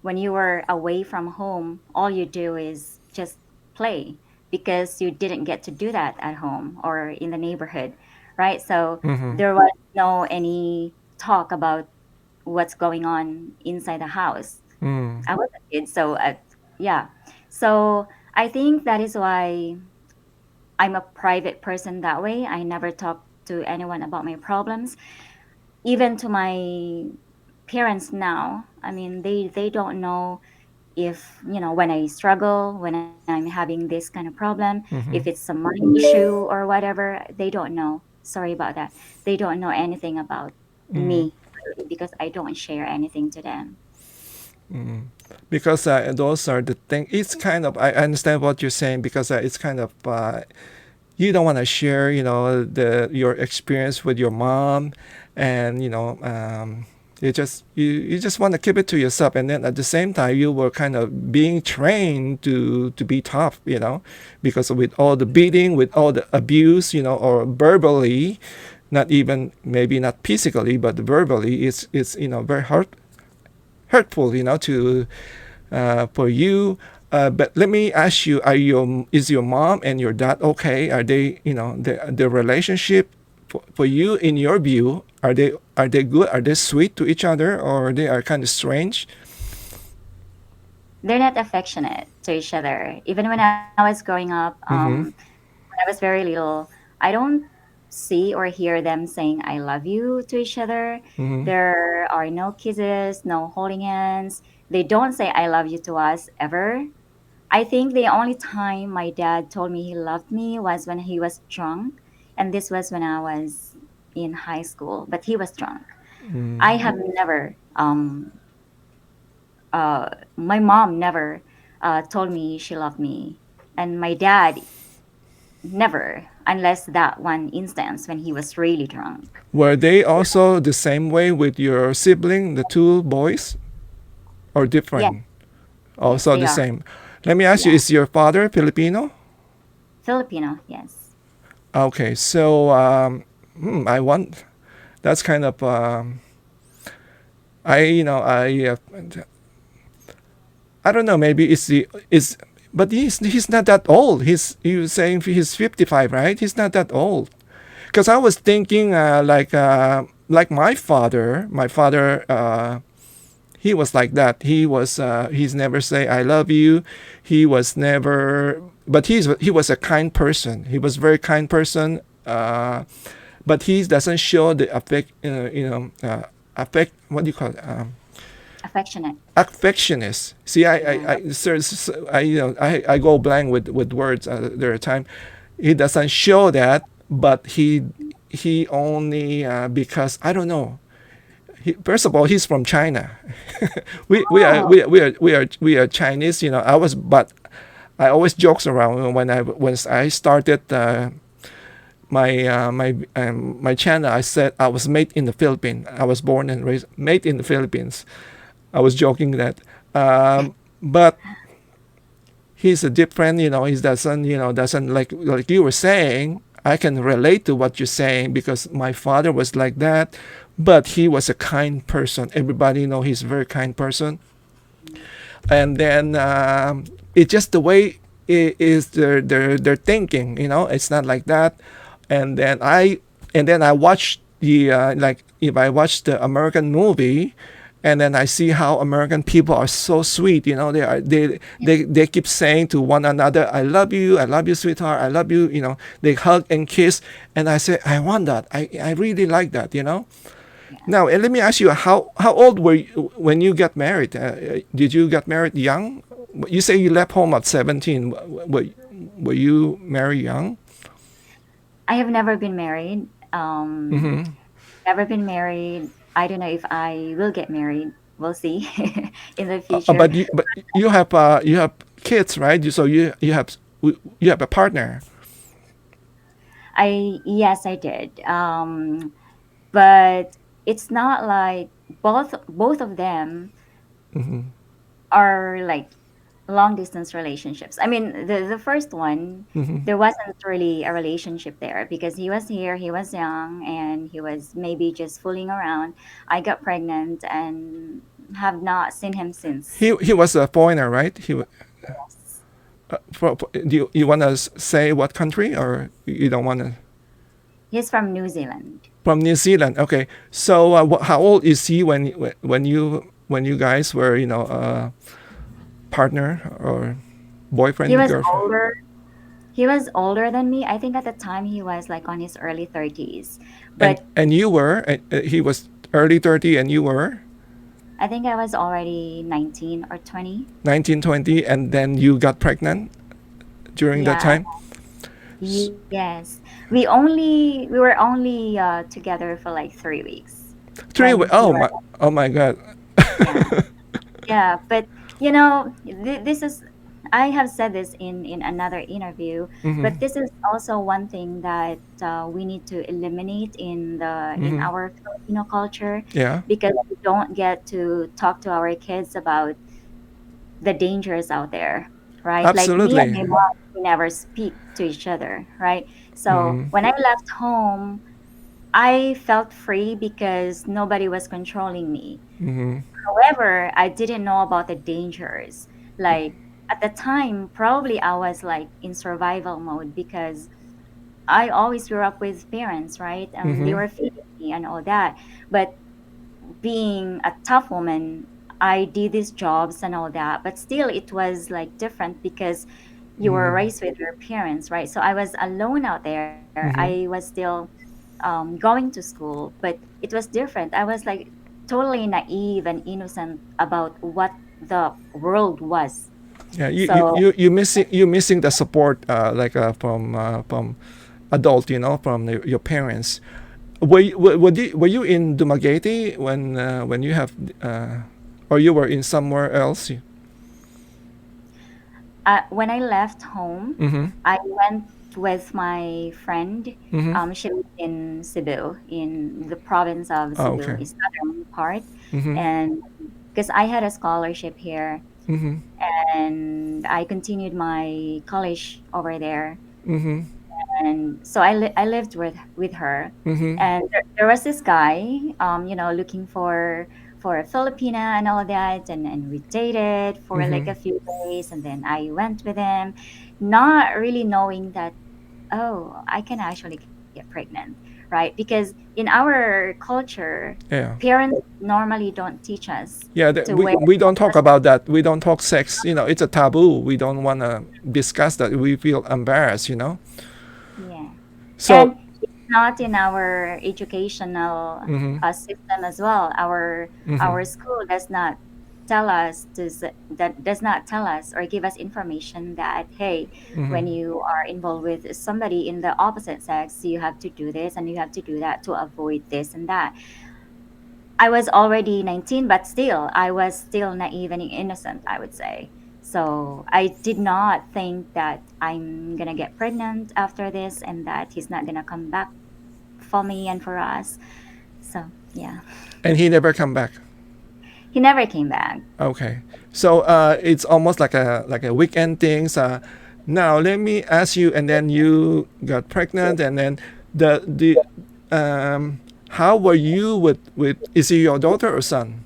Speaker 2: when you were away from home, all you do is just play, because you didn't get to do that at home or in the neighborhood, right? So
Speaker 1: Mm-hmm.
Speaker 2: there was no any talk about what's going on inside the house.
Speaker 1: Mm.
Speaker 2: I was a kid, so yeah. So I think that is why I'm a private person that way. I never talk to anyone about my problems, even to my parents now. I mean, they don't know if when I struggle, when I'm having this kind of problem, if it's
Speaker 1: Mm-hmm.
Speaker 2: some money issue or whatever. They don't know. Sorry about that. They don't know anything about
Speaker 1: Mm.
Speaker 2: me, really, because I don't share anything to them.
Speaker 1: Mm. Because those are the thing. It's kind of I understand what you're saying because it's kind of you don't want to share, the your experience with your mom, and you just want to keep it to yourself. And then at the same time, you were kind of being trained to be tough, because with all the beating, with all the abuse, or verbally, not even maybe not physically, but verbally, it's very hurtful, to for you. But let me ask you: is your mom and your dad okay? Are they, the relationship for you, in your view, are they good? Are they sweet to each other, or they are kind of strange?
Speaker 2: They're not affectionate to each other. Even when I was growing up,
Speaker 1: Mm-hmm.
Speaker 2: when I was very little, I don't see or hear them saying "I love you" to each other.
Speaker 1: Mm-hmm.
Speaker 2: There are no kisses, no holding hands. They don't say "I love you" to us ever. I think the only time my dad told me he loved me was when he was drunk, and this was when I was in high school. But he was drunk. I have never uh, my mom never told me she loved me, and my dad never, unless that one instance when he was really drunk.
Speaker 1: Were they also the same way with your sibling, the two boys, or
Speaker 2: Yes,
Speaker 1: different?
Speaker 2: yes,
Speaker 1: Also
Speaker 2: they
Speaker 1: the
Speaker 2: are.
Speaker 1: same. Let me ask you:
Speaker 2: Yeah,
Speaker 1: is your father Filipino?
Speaker 2: Filipino. Yes.
Speaker 1: Okay, so I want. That's kind of I don't know. Maybe it's the is, but he's not that old. You saying he's 55, right? He's not that old. Because I was thinking like my father. My father he was like that. He's never say I love you. He was never. But he was a kind person. He was very kind person. But he doesn't show the affect. Affect. What do you call it?
Speaker 2: Affectionate.
Speaker 1: Affectionist. See,
Speaker 2: Yeah.
Speaker 1: I go blank with words. There are time he doesn't show that, but he only because I don't know. First of all, he's from China.
Speaker 2: Oh,
Speaker 1: We are Chinese. But I always jokes around when I started my channel. I said I was made in the Philippines. I was born and raised made in the Philippines. I was joking that, but he's a different. He doesn't like you were saying. I can relate to what you're saying because my father was like that, but he was a kind person. Everybody know he's a very kind person. And then it's just the way it is their thinking. It's not like that. And then I watch like if I watch the American movie, and then I see how American people are so sweet. They keep saying to one another, I love you, sweetheart, I love you." They hug and kiss, and I say, I want that. I really like that.
Speaker 2: Yeah.
Speaker 1: Now, let me ask you, how old were you when you got married? Did you get married young? You say you left home at 17. Were you married young?
Speaker 2: I have never been married. Um,
Speaker 1: Mm-hmm.
Speaker 2: Never been married. I don't know if I will get married. We'll see in the future.
Speaker 1: But you have kids, right? So you have a partner.
Speaker 2: I Yes, I did. But it's not like both of them
Speaker 1: Mm-hmm.
Speaker 2: are like long distance relationships. I mean, the first one,
Speaker 1: Mm-hmm.
Speaker 2: there wasn't really a relationship there because he was here, he was young, and he was maybe just fooling around. I got pregnant and have not seen him since.
Speaker 1: He was a foreigner, right?
Speaker 2: Yes.
Speaker 1: Do you want to say what country, or you don't want to?
Speaker 2: He's from New Zealand.
Speaker 1: From New Zealand. Okay. So how old is he when you guys were partner or
Speaker 2: He
Speaker 1: boyfriend
Speaker 2: was
Speaker 1: girlfriend?
Speaker 2: older. He was older than me. I think at the time he was like on his early 30s. But
Speaker 1: And you were he was early 30 and you were
Speaker 2: I think I was already 19 or 20.
Speaker 1: 1920, and then you got pregnant during that
Speaker 2: Yeah.
Speaker 1: time.
Speaker 2: Yes. We were only together for like 3 weeks when he
Speaker 1: Oh
Speaker 2: was,
Speaker 1: my, oh my God.
Speaker 2: yeah. Yeah, but this is, I have said this in another interview,
Speaker 1: Hmm.
Speaker 2: but this is also one thing that we need to eliminate in
Speaker 1: Hmm.
Speaker 2: our Filipino culture,
Speaker 1: Yeah,
Speaker 2: because we don't get to talk to our kids about the dangers out there, right? Like me and
Speaker 1: absolutely.
Speaker 2: my mom, we never speak to each other, right? So
Speaker 1: Hmm.
Speaker 2: when I left home, I felt free because nobody was controlling me.
Speaker 1: Hmm.
Speaker 2: However, I didn't know about the dangers. Like at the time, probably I was like in survival mode because I always grew up with parents, right? And they
Speaker 1: Hmm.
Speaker 2: were feeding me and all that. But being a tough woman, I did these jobs and all that. But still, it was like different because you were
Speaker 1: Hmm.
Speaker 2: raised with your parents, right? So I was alone out there. I
Speaker 1: Hmm.
Speaker 2: was still going to school, but it was different. I was like totally naive and innocent about what the world was.
Speaker 1: Yeah,
Speaker 2: So
Speaker 1: you missing the support like from adult, from your parents. Were you in Dumaguete when you have or you were in somewhere else?
Speaker 2: when I left home,
Speaker 1: Mm-hmm.
Speaker 2: I went with my friend.
Speaker 1: Mm-hmm.
Speaker 2: She lived in Cebu, in the province of
Speaker 1: Oh,
Speaker 2: Cebu,
Speaker 1: okay.
Speaker 2: is southern part,
Speaker 1: Mm-hmm.
Speaker 2: and because I had a scholarship here,
Speaker 1: Mm-hmm.
Speaker 2: and I continued my college over there,
Speaker 1: Mm-hmm.
Speaker 2: and so I lived with her,
Speaker 1: Mm-hmm.
Speaker 2: and there was this guy, looking for a Filipina and all that, and we dated for like
Speaker 1: Mm-hmm.
Speaker 2: a few days, and then I went with him, not really knowing that, oh, I can actually get pregnant, right? Because in our culture,
Speaker 1: Yeah.
Speaker 2: parents normally don't teach us
Speaker 1: Yeah,
Speaker 2: to wear
Speaker 1: we don't talk
Speaker 2: necklaces.
Speaker 1: about that. We don't talk sex. It's a taboo. We don't want to discuss that. We feel embarrassed.
Speaker 2: Yeah.
Speaker 1: So,
Speaker 2: And it's not in our educational
Speaker 1: mm-hmm.
Speaker 2: system as well.
Speaker 1: Mm-hmm.
Speaker 2: Our school does not tell us or give us information that, hey,
Speaker 1: Mm-hmm.
Speaker 2: when you are involved with somebody in the opposite sex, you have to do this and you have to do that to avoid this and that. I was already 19, but still, I was still naive and innocent, I would say. So I did not think that I'm gonna get pregnant after this and that he's not gonna come back for me and for us. So yeah,
Speaker 1: And he never come back.
Speaker 2: he never came back.
Speaker 1: Okay. So it's almost like a weekend things. Now let me ask you, and then you got pregnant, and then the how were you with is it your daughter or son?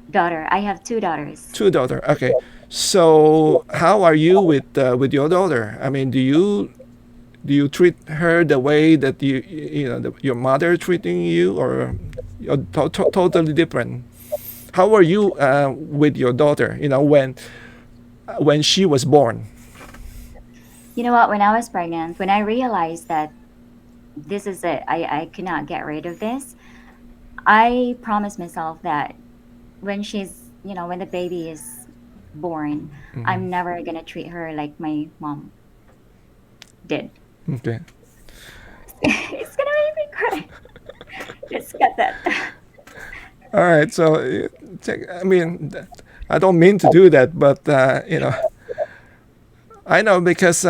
Speaker 2: Daughter. I have two daughters.
Speaker 1: Two daughter. Okay. So how are you with your daughter? I mean, do you treat her the way that your mother treating you, or you're totally different? How were you with your daughter? When she was born.
Speaker 2: You know what? When I was pregnant, when I realized that this is it, I cannot get rid of this, I promised myself that when the baby is born, I'm never going to treat her like my mom did.
Speaker 1: Okay.
Speaker 2: It's going to make me cry. Let's cut that.
Speaker 1: All right. So, I mean, I don't mean to do that, but I know because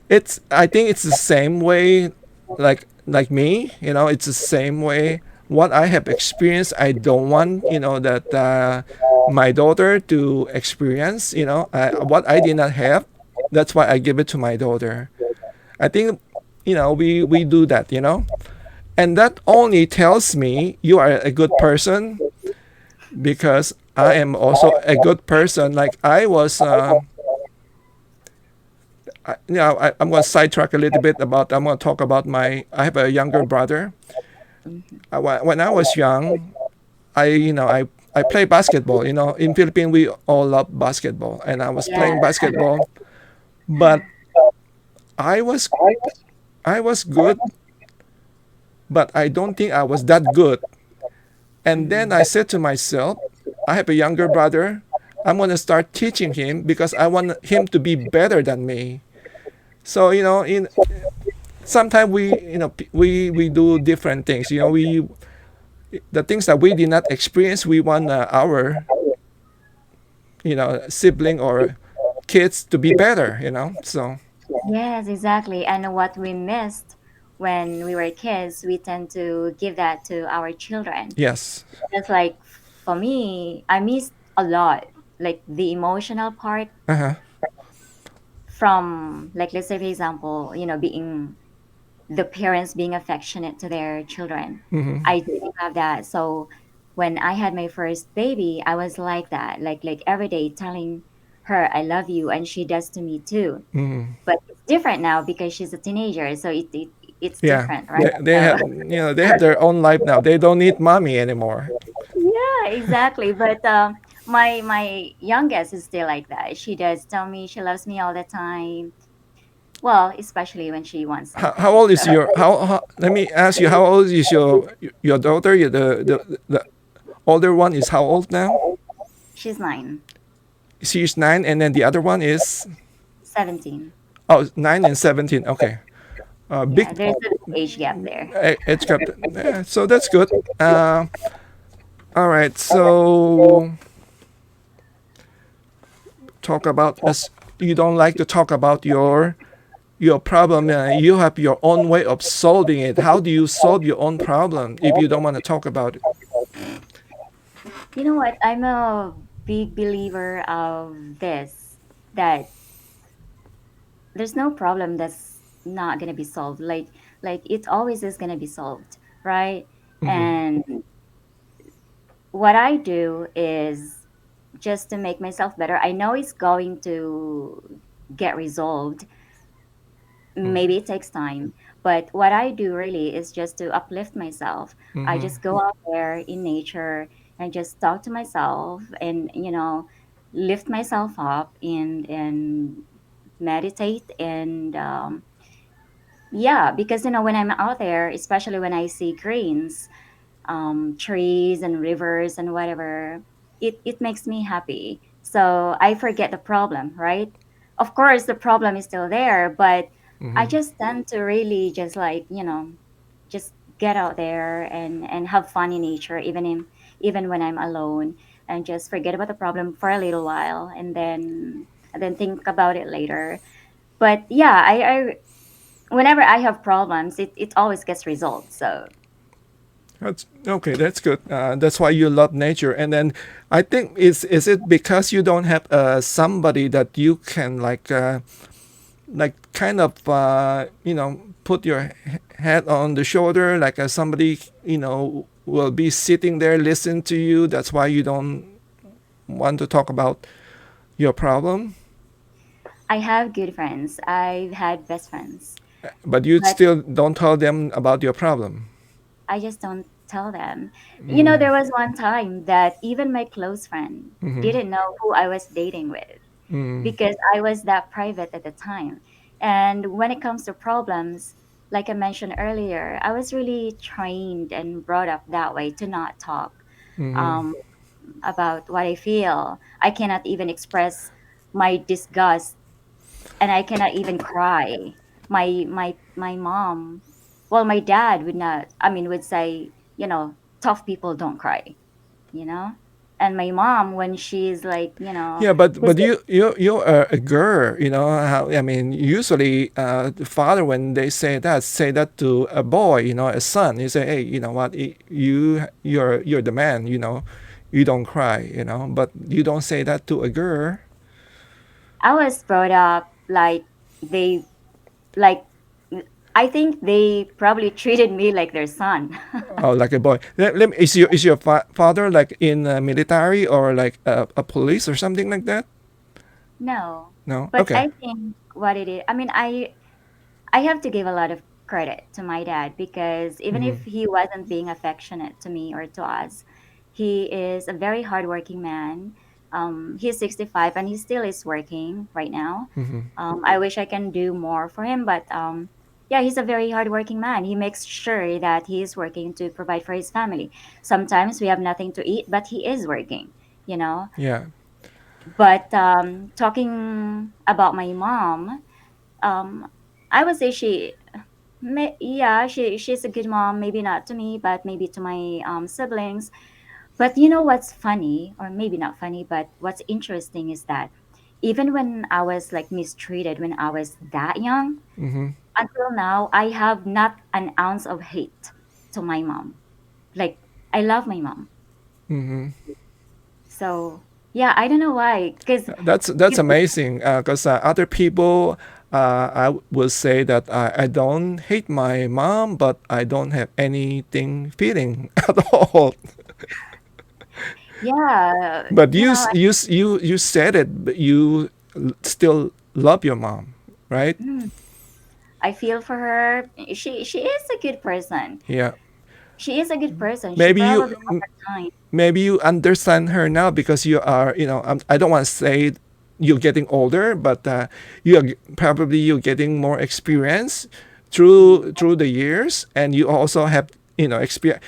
Speaker 1: it's. I think it's the same way, like me. It's the same way. What I have experienced, I don't want that my daughter to experience. What I did not have. That's why I give it to my daughter. I think we do that. And that only tells me you are a good person because I am also a good person. Like I was, I'm going to sidetrack a little bit about. I'm going to talk about I have a younger brother.
Speaker 2: Mhm.
Speaker 1: When I was young, I play basketball. In Philippines we all love basketball, and I was
Speaker 2: Yeah.
Speaker 1: playing basketball, but I was I was good, but I don't think I was that good. And then I
Speaker 2: Mhm.
Speaker 1: said to myself, I have a younger brother. I'm going to start teaching him because I want him to be better than me. So, in sometimes we do different things. The things that we did not experience, we want our sibling or kids to be better. So
Speaker 2: Yes, exactly. And what we missed when we were kids, we tend to give that to our children.
Speaker 1: yes.
Speaker 2: It's like for me, I missed a lot, like the emotional part
Speaker 1: Uh-huh.
Speaker 2: from, like, let's say, for example, being the parents being affectionate to their children. I didn't have that. So when I had my first baby, I was like that, like every day telling her I love you, and she does to me too. But it's different now because she's a teenager, so it's
Speaker 1: Yeah,
Speaker 2: different, right?
Speaker 1: they
Speaker 2: So
Speaker 1: have they have their own life now. They don't need mommy anymore.
Speaker 2: yeah, exactly. But my youngest is still like that. She does tell me she loves me all the time. Well, especially when she wants
Speaker 1: How
Speaker 2: something.
Speaker 1: old
Speaker 2: So
Speaker 1: is let me ask you, how old is your daughter? The older one is how old now?
Speaker 2: she's 9,
Speaker 1: She's 9, and then the other one is
Speaker 2: 17.
Speaker 1: 9 and 17. Okay, big
Speaker 2: Yeah, there's a big age gap there.
Speaker 1: age gap. Yeah, so that's good. Uh, all right, so talk about us. You don't like to talk about your problem. You have your own way of solving it. How do you solve your own problem if you don't want to talk about it?
Speaker 2: You know what? I'm a big believer of this, that there's no problem that's not gonna be solved. Like it always is gonna be solved, right? And what I do is just to make myself better. I know it's going to get resolved. Maybe it takes time, but what I do really is just to uplift myself. I just go out there in nature and just talk to myself, and lift myself up and meditate. And yeah, because when I'm out there, especially when I see greens, trees and rivers and whatever, it makes me happy. So I forget the problem, right? Of course, the problem is still there, but I just tend to really just like, just get out there and have fun in nature, even when I'm alone, and just forget about the problem for a little while, and then think about it later. But yeah, I whenever I have problems, it always gets resolved. So
Speaker 1: That's okay. That's good. That's why you love nature. And then I think is it because you don't have somebody that you can like kind of put your head on the shoulder, like somebody will be sitting there listen to you. That's why you don't want to talk about your problem,
Speaker 2: I have good friends. I've had best friends,
Speaker 1: but you
Speaker 2: but
Speaker 1: still don't tell them about your problem.
Speaker 2: I just don't tell them. You know, there was one time that even my close friend didn't know who I was dating with because I was that private at the time. And when it comes to problems, like I mentioned earlier, I was really trained and brought up that way to not talk um, about what I feel. I cannot even express my disgust, and I cannot even cry. My mom, well, my dad would not. I mean, would say, tough people don't cry, you know. And my mom, when she's like,
Speaker 1: Yeah, but
Speaker 2: pissed.
Speaker 1: you are a girl. You know how I mean. Usually, the father when they say that to a boy. You know, a son. You say, hey, you know what? You're the man. You know, you don't cry. You know, but you don't say that to a girl.
Speaker 2: I was brought up they like I think they probably treated me like their son.
Speaker 1: Oh, like a boy. Is your father like in military or like a police or something like that?
Speaker 2: No.
Speaker 1: No.
Speaker 2: But
Speaker 1: Okay.
Speaker 2: I think what it is, I mean, I have to give a lot of credit to my dad because even if he wasn't being affectionate to me or to us, he is a very hardworking man. He's 65 and he still is working right now. I wish I can do more for him, but yeah, he's a very hardworking man. He makes sure that he is working to provide for his family. Sometimes we have nothing to eat, but he is working, you know.
Speaker 1: Yeah.
Speaker 2: But talking about my mom, um, I would say yeah, she's a good mom. Maybe not to me, but maybe to my siblings. But you know what's funny, or maybe not funny, but what's interesting is that even when I was like mistreated when I was that young, until now, I have not an ounce of hate to my mom. Like I love my mom. So yeah, I don't know why, because
Speaker 1: That's amazing. Because other people, I would say that I don't hate my mom, but I don't have anything feeling at all.
Speaker 2: yeah,
Speaker 1: But you said it. But you still love your mom, right?
Speaker 2: mm, I feel for her. She is a good person.
Speaker 1: Yeah.
Speaker 2: She is a good person. She
Speaker 1: Maybe
Speaker 2: probably
Speaker 1: you
Speaker 2: has a time.
Speaker 1: maybe you understand her now because you are I don't want to say you're getting older, but probably you're getting more experience through the years, and you also have experience.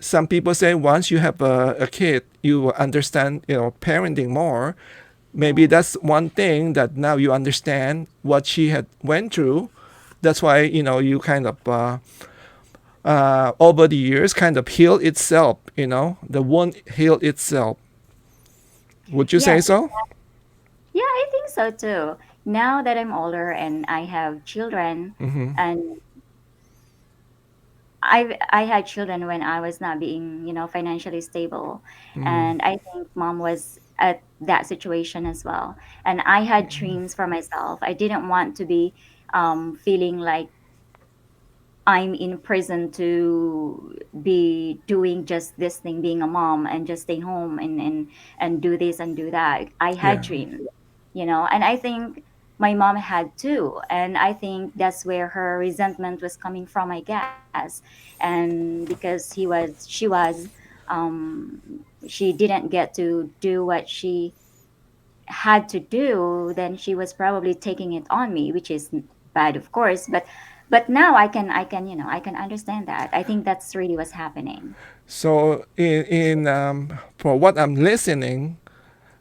Speaker 1: Some people say once you have a kid you will understand parenting more. Maybe
Speaker 2: Yes.
Speaker 1: that's one thing that now you understand what she had went through. That's why you kind of over the years kind of heal itself. The wound heal itself. Would you say
Speaker 2: Yes.
Speaker 1: so?
Speaker 2: Yeah, I think so too. Now that I'm older and I have children, and I had children when I was not being, financially stable, and I think mom was at that situation as well. And I had dreams for myself. I didn't want to be feeling like I'm in prison to be doing just this thing, being a mom and just stay home and do this and do that. I had
Speaker 1: Yeah.
Speaker 2: dreams, and I think my mom had too. And I think that's where her resentment was coming from, I guess. And because she didn't get to do what she had to do, then she was probably taking it on me, which is bad, of course. But now I can understand that. I think that's really what's happening.
Speaker 1: So in for what I'm listening,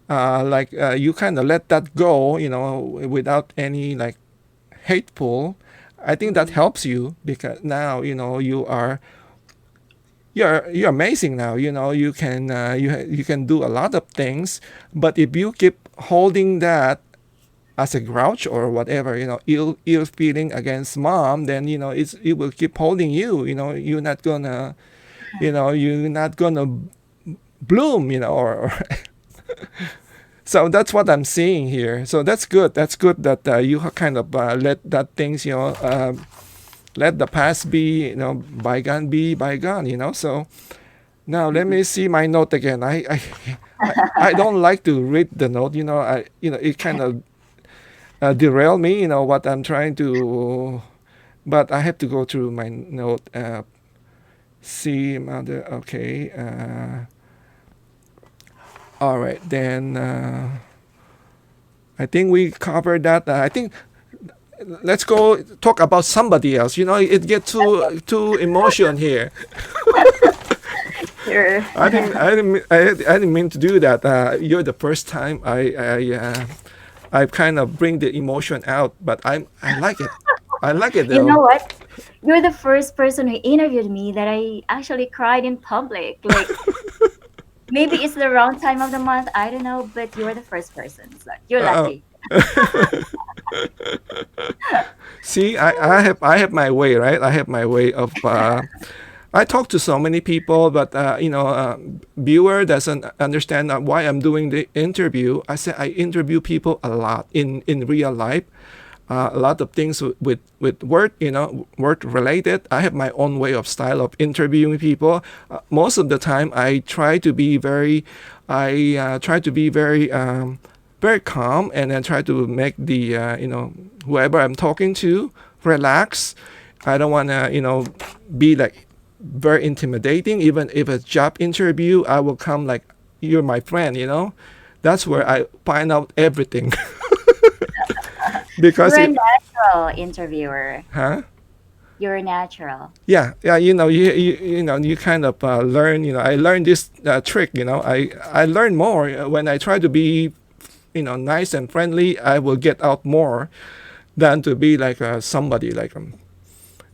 Speaker 1: you kind of let that go, without any like hateful. I think that
Speaker 2: Mm.
Speaker 1: helps you because now you're amazing now. You can do a lot of things, but if you keep holding that as a grouch or whatever, ill feeling against mom, then it will keep holding you. You're not gonna. you're not gonna bloom, or so that's what I'm seeing here. So that's good. That's good that you kind of let that things, let the past be, bygone be bygone, So now let me see my note again. I don't like to read the note. It kind of derail me. What I'm trying to, but I have to go through my note. See mother. Okay. All right then. I think we covered that. I think let's go talk about somebody else. It gets too emotion here.
Speaker 2: Sure.
Speaker 1: I didn't mean to do that. You're the first time I kind of bring the emotion out, but I like it. I like it
Speaker 2: You know
Speaker 1: though.
Speaker 2: what? You're the first person who interviewed me that I actually cried in public. Like, maybe it's the wrong time of the month. I don't know, but you're the first person. So you're
Speaker 1: Uh,
Speaker 2: lucky.
Speaker 1: See, I have my way, right? I have my way of. I talk to so many people, but viewer doesn't understand why I'm doing the interview. I say I interview people a lot in real life. A lot of things with work, work related. I have my own way of style of interviewing people. Most of the time, I try to be very calm, and then try to make the whoever I'm talking to relax. I don't want to be like very intimidating. Even if it's job interview, I will come like you're my friend. That's where I find out everything. because
Speaker 2: You're a
Speaker 1: it,
Speaker 2: natural interviewer.
Speaker 1: huh?
Speaker 2: You're natural.
Speaker 1: Yeah. You kind of learn. I learned this trick. I learn more when I try to be nice and friendly. I will get out more than to be like somebody like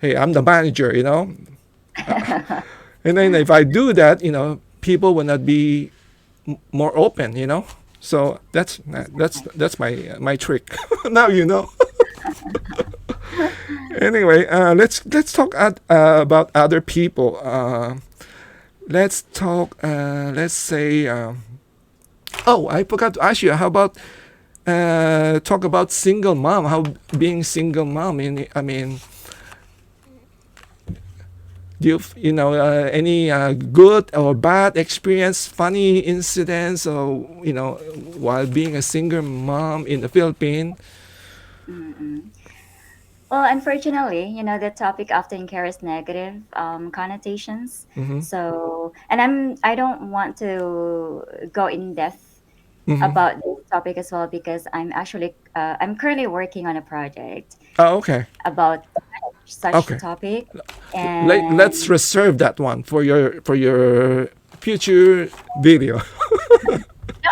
Speaker 1: hey, I'm the manager. And then if I do that, people will not be more open. So that's my trick. Now you know. Anyway, let's talk about other people. Let's talk. Let's say. Oh, I forgot to ask you. How about talk about single mom? How being single mom? I mean, do any good or bad experience, funny incidents, or while being a single mom in the Philippines?
Speaker 2: Mm-mm. Well, unfortunately, the topic often carries negative connotations.
Speaker 1: Mm-hmm.
Speaker 2: So, and I don't want to go in depth
Speaker 1: Mm-hmm.
Speaker 2: about this topic as well because I'm currently working on a project
Speaker 1: Oh, okay.
Speaker 2: about such
Speaker 1: Okay.
Speaker 2: topic,
Speaker 1: Let's
Speaker 2: and
Speaker 1: reserve that one for your future video.
Speaker 2: no,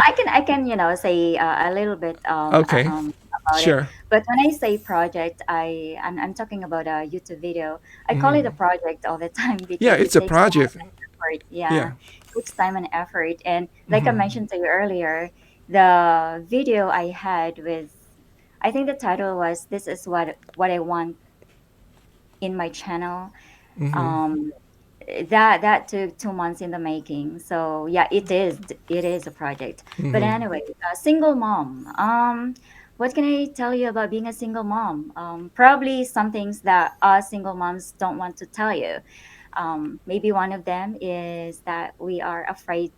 Speaker 2: I can say a little bit
Speaker 1: Okay.
Speaker 2: about it.
Speaker 1: Sure.
Speaker 2: But when I say project, I'm talking about a YouTube video. I call it a
Speaker 1: Mm-hmm.
Speaker 2: project all the time
Speaker 1: Yeah,
Speaker 2: because
Speaker 1: it's
Speaker 2: it
Speaker 1: a
Speaker 2: takes time
Speaker 1: project.
Speaker 2: and effort. Yeah,
Speaker 1: Yeah.
Speaker 2: it takes time and effort. And like I
Speaker 1: Mm-hmm.
Speaker 2: mentioned to you earlier, the video I had with, I think the title was "This is what I want in my channel."
Speaker 1: Mm-hmm.
Speaker 2: Um, that took 2 months in the making. So yeah, it is a project. But
Speaker 1: Mm-hmm.
Speaker 2: anyway, single mom. What can I tell you about being a single mom? Probably some things that us single moms don't want to tell you. Maybe one of them is that we are afraid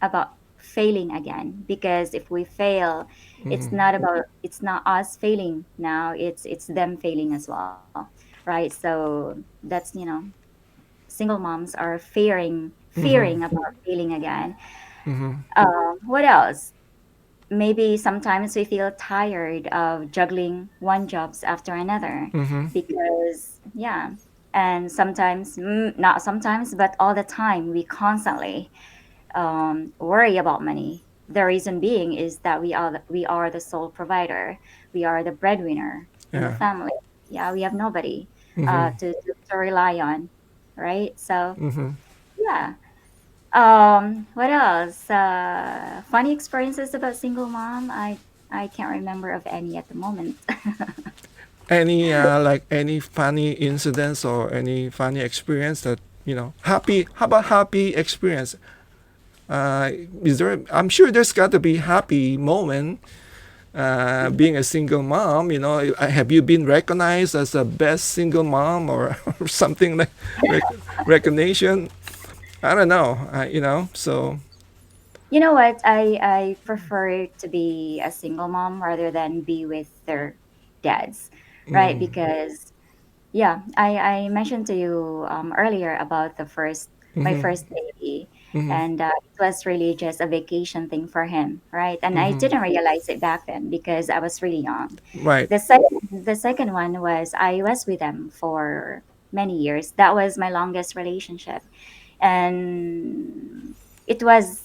Speaker 2: about failing again, because if we fail, it's not us failing now, it's them failing as well, right? So single moms are fearing
Speaker 1: Mm-hmm.
Speaker 2: about failing again.
Speaker 1: Mm-hmm.
Speaker 2: What else? Maybe sometimes we feel tired of juggling one jobs after another,
Speaker 1: Mm-hmm.
Speaker 2: because yeah, and sometimes, not sometimes, but all the time, we constantly worry about money. The reason being is that we are the sole provider, we are the breadwinner in the
Speaker 1: Yeah.
Speaker 2: family. Yeah, we have nobody
Speaker 1: Mm-hmm.
Speaker 2: to rely on, right? So
Speaker 1: Mm-hmm.
Speaker 2: yeah. What else? Funny experiences about single mom. I can't remember of any at the moment.
Speaker 1: Any like any funny incidents or any funny experience that Happy. How about happy experience? Is there? I'm sure there's got to be happy moment. Being a single mom, have you been recognized as the best single mom or, or something like rec- recognition? I don't know. So.
Speaker 2: You know what? I prefer to be a single mom rather than be with their dads, right? Because yeah, I mentioned to you earlier about my first baby, and it was really just a vacation thing for him, right? And I didn't realize it back then because I was really young.
Speaker 1: Right.
Speaker 2: The second one was I was with him for many years. That was my longest relationship, and it was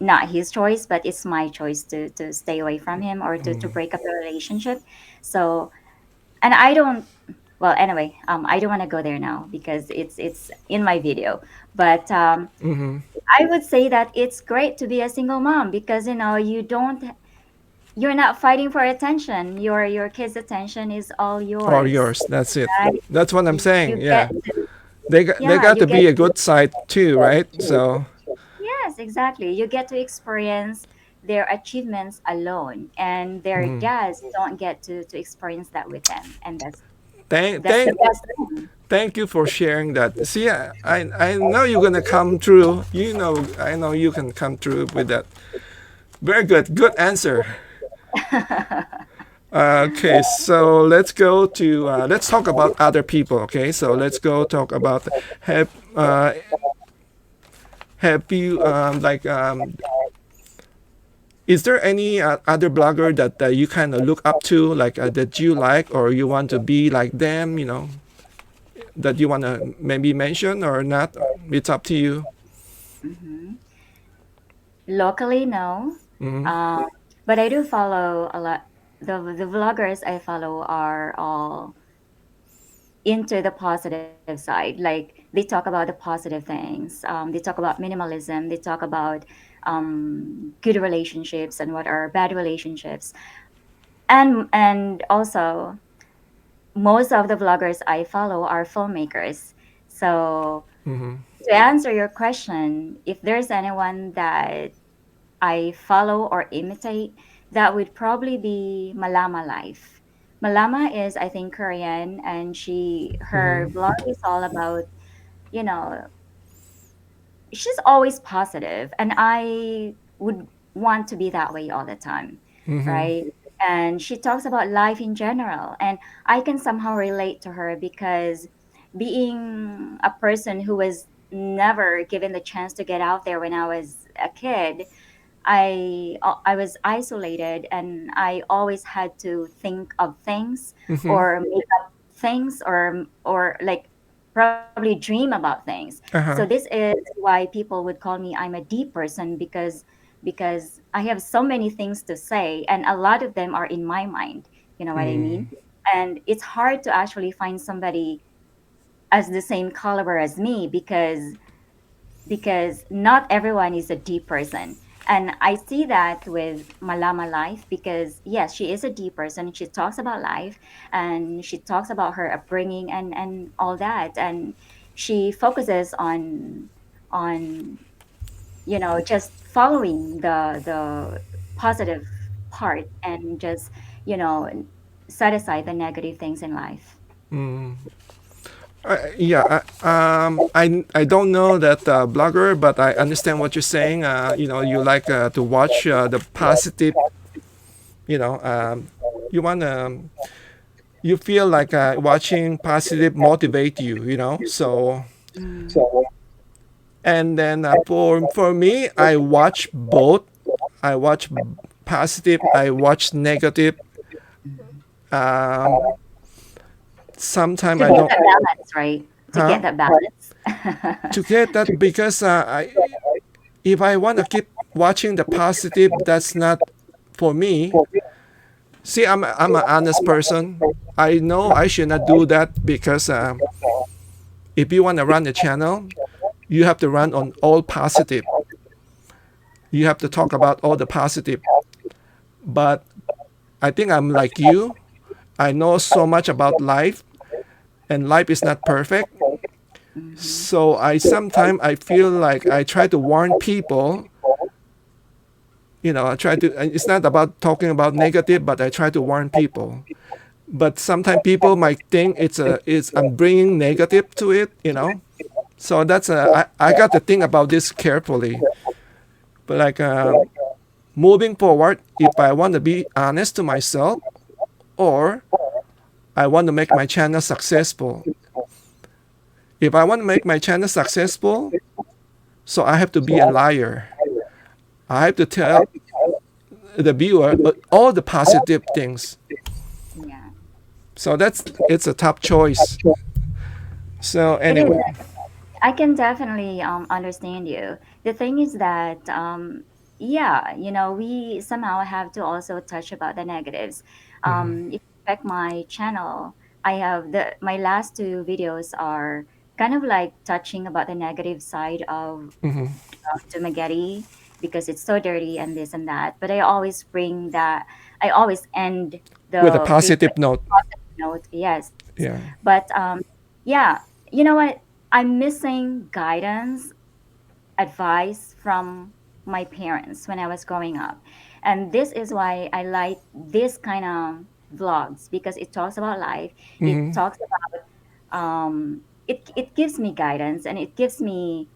Speaker 2: not his choice, but it's my choice to stay away from him or to break up the relationship. So, and I don't, well, anyway, I don't want to go there now because it's in my video. But I would say that it's great to be a single mom because you're not fighting for attention. Your kid's attention is all
Speaker 1: All
Speaker 2: yours,
Speaker 1: yours. That's it.
Speaker 2: right?
Speaker 1: That's what I'm
Speaker 2: You
Speaker 1: saying.
Speaker 2: get
Speaker 1: Yeah.
Speaker 2: to,
Speaker 1: They
Speaker 2: yeah,
Speaker 1: got
Speaker 2: you
Speaker 1: to
Speaker 2: get
Speaker 1: be a good side too, right? So.
Speaker 2: yes, exactly. You get to experience their achievements alone, and their dads don't get to experience that with them, and
Speaker 1: Thank
Speaker 2: that's the
Speaker 1: thank
Speaker 2: best thing.
Speaker 1: thank you for sharing that. See, I know you're gonna come through. I know you can come through with that. Very good. Good answer. Okay, so let's talk about other people. Okay, so let's go talk about have uh, have you is there any other blogger that you kind of look up to, like that you like or you want to be like them? That you want to maybe mention or not? It's up to you.
Speaker 2: Hmm. Locally, no,
Speaker 1: Hmm.
Speaker 2: um, but I do follow a lot. The vloggers I follow are all into the positive side. Like they talk about the positive things. They talk about minimalism. They talk about good relationships and what are bad relationships. And also most of the vloggers I follow are filmmakers. So to answer your question, if there's anyone that I follow or imitate, that would probably be Malama Life. Malama is, I think, Korean, and her blog is all about, you know, she's always positive, and I would want to be that way all the time, right? And she talks about life in general, and I can somehow relate to her because being a person who was never given the chance to get out there when I was a kid, I was isolated and I always had to think of things or make up things or like probably dream about things. So this
Speaker 1: Uh-huh.
Speaker 2: is why people would call me I'm a deep person because I have so many things to say and a lot of them are in my mind. You know what I mean? And it's hard to actually find somebody as the same caliber as me because not everyone is a deep person. And I see that with Malama Life because, yes, she is a deep person. She talks about life and she talks about her upbringing and all that. And she focuses on just following the positive part and just, you know, set aside the negative things in life.
Speaker 1: Yeah, I don't know that blogger, but I understand what you're saying. You like to watch the positive. You know, you want to. You feel like watching positive motivate you. So
Speaker 2: Mm.
Speaker 1: and then for me, I watch both. I watch positive. I watch negative.
Speaker 2: Mhm.
Speaker 1: Um, Sometimes
Speaker 2: To
Speaker 1: I
Speaker 2: get
Speaker 1: don't.
Speaker 2: that balance, right? To
Speaker 1: Huh?
Speaker 2: get that balance.
Speaker 1: To get that because if I want to keep watching the positive, that's not for me. See, I'm an honest person. I know I should not do that because if you want to run a channel, you have to run on all positive. You have to talk about all the positive. But I think I'm like you. I know so much about life, and life is not perfect.
Speaker 2: Mm-hmm.
Speaker 1: So I sometimes I feel like I try to warn people. I try to. And it's not about talking about negative, but I try to warn people. But sometimes people might think it's I'm bringing negative to it. So that's I got to think about this carefully. But like moving forward, if I want to be honest to myself, or I want to make my channel successful. If I want to make my channel successful, so I have to be a liar. I have to tell the viewer all the positive things.
Speaker 2: Yeah.
Speaker 1: So it's a tough choice. So
Speaker 2: It is.
Speaker 1: anyway.
Speaker 2: I can definitely understand you. The thing is that, yeah, we somehow have to also touch about the negatives.
Speaker 1: Mm-hmm.
Speaker 2: If you check my channel, I have my last two videos are kind of like touching about the negative side of
Speaker 1: Mm-hmm.
Speaker 2: Dumaguete because it's so dirty and this and that. But I always bring that. I always end
Speaker 1: With a
Speaker 2: the video
Speaker 1: positive note.
Speaker 2: note. Yes,
Speaker 1: Yeah.
Speaker 2: but yeah, you know what? I'm missing guidance, advice from my parents when I was growing up. And this is why I like this kind of vlogs because it talks about life. It
Speaker 1: Mm-hmm.
Speaker 2: talks it gives me guidance and it gives me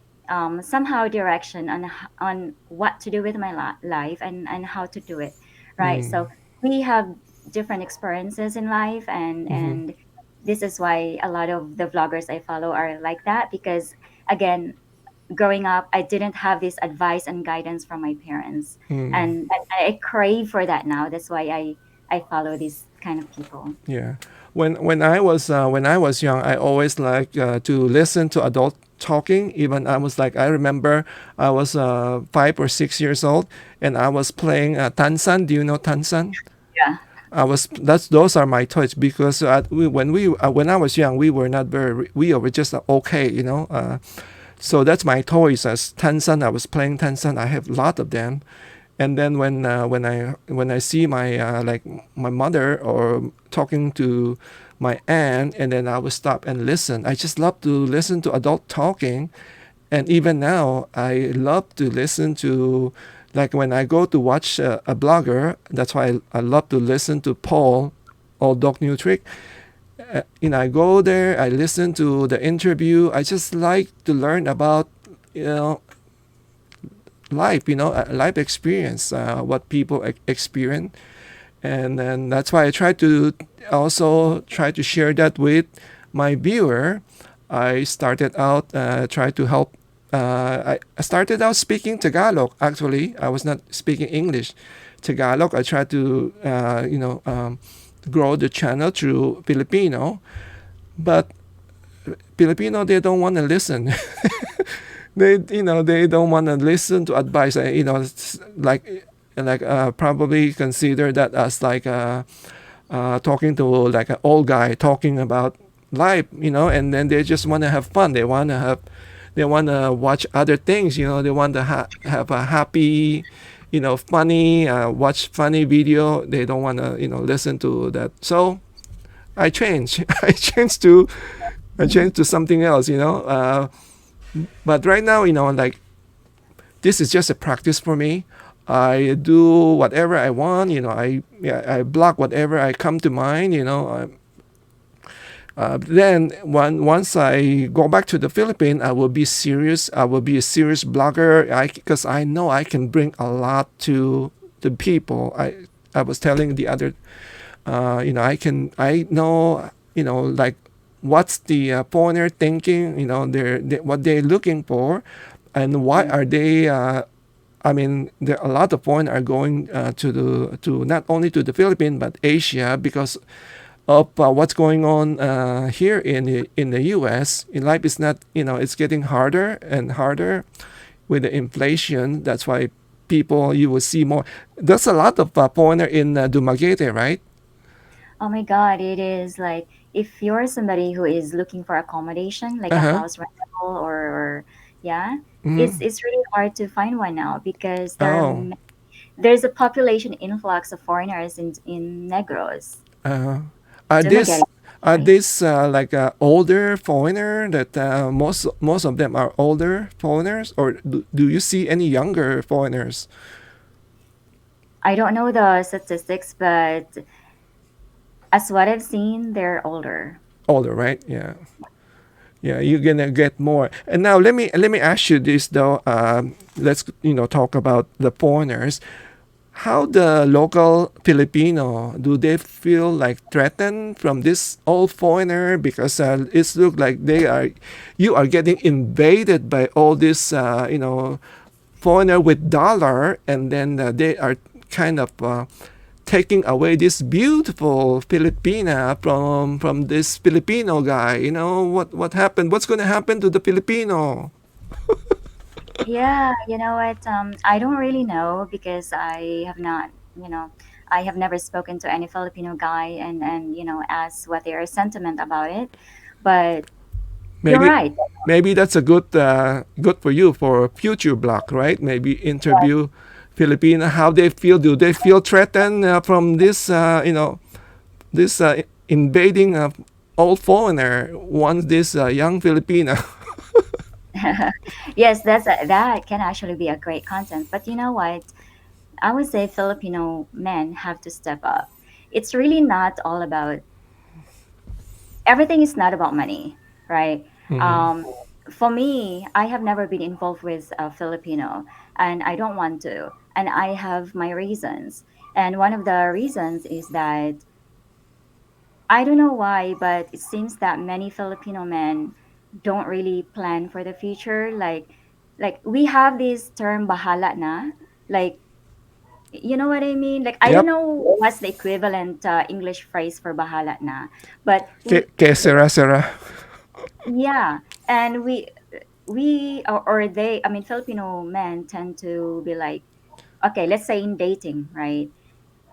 Speaker 2: somehow direction on on what to do with my life and how to do it, right?
Speaker 1: Mm-hmm.
Speaker 2: So we have different experiences in life,
Speaker 1: Mm-hmm.
Speaker 2: and this is why a lot of the vloggers I follow are like that because again, growing up I didn't have this advice and guidance from my parents,
Speaker 1: Mm-hmm.
Speaker 2: and I crave for that now. That's why I follow these kind of people.
Speaker 1: Yeah. When I was young, I always like to listen to adult talking. Even I remember I was 5 or 6 years old, and I was playing tansan. Do you know tansan?
Speaker 2: Yeah.
Speaker 1: Those are my toys because when I was young, we were not very we were just okay. So that's my toys as tansan. I was playing tansan. I have a lot of them. And then when I see my like my mother or talking to my aunt, and then I would stop and listen. I just love to listen to adult talking, and even now I love to listen to, like when I go to watch a blogger. That's why I love to listen to Paul or Doc Newtrick. I go there, I listen to the interview. I just like to learn about you know life, life experience, what people experience. And then that's why I try to also try to share that with my viewer. I started out try to help. I started out speaking Tagalog. Actually, I was not speaking English. Tagalog. I tried to grow the channel through Filipino, but Filipino, they don't want to listen. They don't want to listen to advice. Probably consider that as like talking to like an old guy talking about life. And then they just want to have fun. They want to watch other things. They want to have a happy, funny, watch funny video. They don't want to listen to that. So I changed. I changed to something else. But right now, like, this is just a practice for me. I do whatever I want. I block whatever I come to mind. Then once I go back to the Philippines, I will be serious. I will be a serious blogger. Because I know I can bring a lot to the people. I was telling the other, I know, like, what's the foreigner thinking. What they're looking for, and why
Speaker 2: Mm.
Speaker 1: are they. There a lot of foreigners are going to not only to the Philippines but Asia because of what's going on here in the U.S. Life is not, it's getting harder and harder with the inflation. That's why people, you will see more. There's a lot of foreigner in Dumaguete, right?
Speaker 2: Oh my God, it is like if you're somebody who is looking for accommodation, like
Speaker 1: Uh
Speaker 2: a
Speaker 1: huh.
Speaker 2: house rental or yeah,
Speaker 1: Mm-hmm.
Speaker 2: it's really hard to find one now because
Speaker 1: Oh.
Speaker 2: there's a population influx of foreigners in Negros,
Speaker 1: Uh, are this
Speaker 2: Dumaguete.
Speaker 1: Are
Speaker 2: right?
Speaker 1: these like older foreigner that most of them are older foreigners, or do you see any younger foreigners?
Speaker 2: I don't know the statistics, but as what I've seen, they're older.
Speaker 1: Older, right? Yeah. Yeah, you're gonna get more. And now let me ask you this though. Let's talk about the foreigners. How the local Filipino, do they feel like threatened from this old foreigner, because it looks like you are getting invaded by all this foreigner with dollar, and then they are kind of taking away this beautiful Filipina from this Filipino guy. What happened? What's going to happen to the Filipino?
Speaker 2: Yeah, you know what? I don't really know because I have not, you know, I have never spoken to any Filipino guy and asked what their sentiment about it. But you're
Speaker 1: Maybe
Speaker 2: right.
Speaker 1: maybe that's a good for you for a future block, right? Maybe interview Filipino, how they feel. Do they feel threatened from this invading old foreigner once this young Filipino?
Speaker 2: Yes, that can actually be a great content. But you know what? I would say Filipino men have to step up. It's really not all about everything is not about money, right?
Speaker 1: Mm-hmm.
Speaker 2: Um, for me, I have never been involved with a Filipino, and I don't want to. And I have my reasons. And one of the reasons is that I don't know why, but it seems that many Filipino men don't really plan for the future. Like we have this term bahala na, like you know what I mean? Like I don't
Speaker 1: Yep.
Speaker 2: know what's the equivalent English phrase for bahala na, but
Speaker 1: Que sera sera.
Speaker 2: yeah, and or they, I mean, Filipino men tend to be like, okay, let's say in dating, right?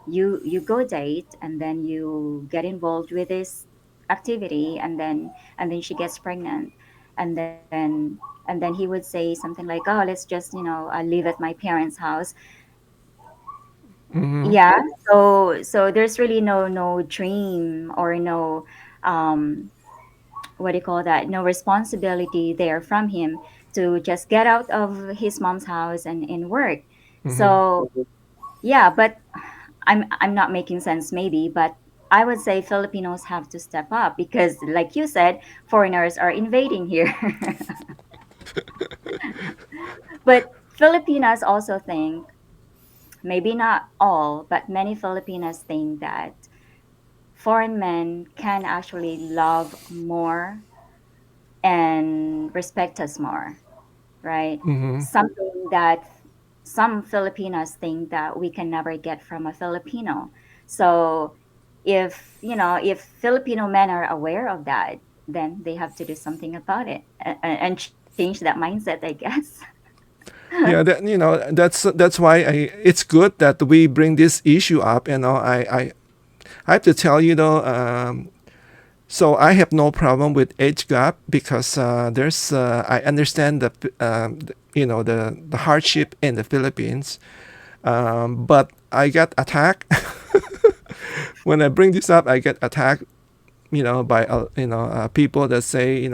Speaker 2: You go date and then you get involved with this activity, and then she gets pregnant, and then he would say something like, oh, let's just live at my parents' house.
Speaker 1: Mm-hmm.
Speaker 2: Yeah, so there's really no dream or no um what do you call that, no responsibility there from him to just get out of his mom's house and work.
Speaker 1: Mm-hmm.
Speaker 2: So yeah, but I'm not making sense maybe, but I would say Filipinos have to step up because like you said, foreigners are invading here. But Filipinas also think, maybe not all, but many Filipinas think that foreign men can actually love more and respect us more, right?
Speaker 1: Mm-hmm.
Speaker 2: Something that some Filipinos think that we can never get from a Filipino. So if Filipino men are aware of that, then they have to do something about it and change that mindset, I guess.
Speaker 1: Yeah, that's why it's good that we bring this issue up. I have to tell you though. So I have no problem with age gap because there's I understand the hardship in the Philippines, but I get attacked when I bring this up. I get attacked, by people that say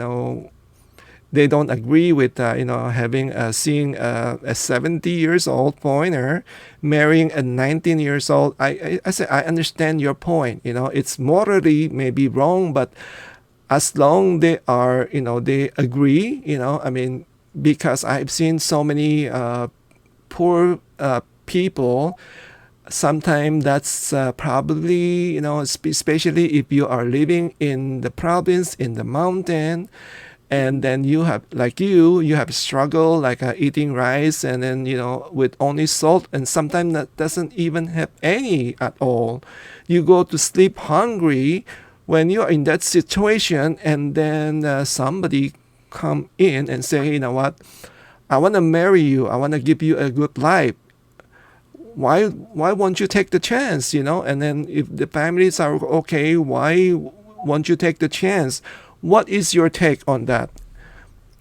Speaker 1: they don't agree with having seeing a 70 years old foreigner marrying a 19 years old. I say I understand your point. It's morally maybe wrong, but as long they are they agree, I mean, because I've seen so many poor people. Sometimes that's probably especially if you are living in the province in the mountain, and then you have like you have struggle like eating rice, and then with only salt, and sometimes that doesn't even have any at all. You go to sleep hungry when you are in that situation, and then somebody come in and say, what, I want to marry you, I want to give you a good life. Why won't you take the chance? And then if the families are okay, why won't you take the chance? What is your take on that?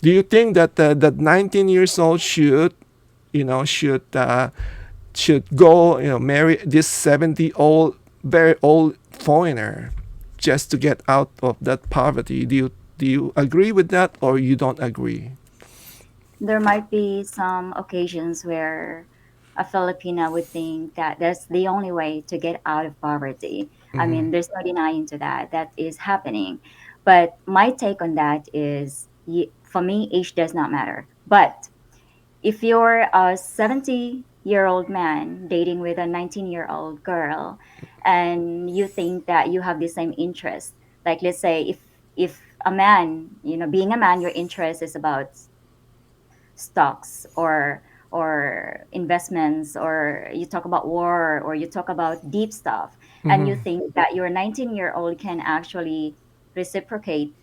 Speaker 1: Do you think that that 19 years old should go marry this 70 old very old foreigner? just to get out of that poverty. Do you agree with that, or you don't agree?
Speaker 2: There might be some occasions where a Filipina would think that that's the only way to get out of poverty. I
Speaker 1: Mm-hmm.
Speaker 2: mean, there's no denying to that. That is happening. But my take on that is, for me, age does not matter. But if you're a 70-year-old man dating with a 19-year-old girl, and you think that you have the same interest, like let's say if a man, being a man, your interest is about stocks or investments, or you talk about war, or you talk about deep stuff, and
Speaker 1: Mm-hmm.
Speaker 2: you think that your 19-year-old can actually reciprocate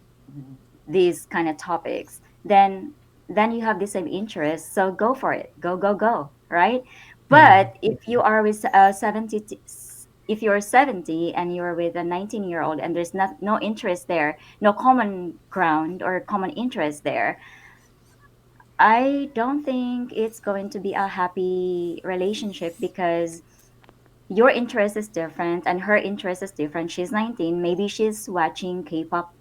Speaker 2: these kind of topics, then you have the same interest, so go for it, go go go, right?
Speaker 1: Mm-hmm.
Speaker 2: But if you are with if you're 70 and you're with a 19-year-old and there's no interest there, no common ground or common interest there, I don't think it's going to be a happy relationship, because your interest is different and her interest is different. She's 19, maybe she's watching K-pop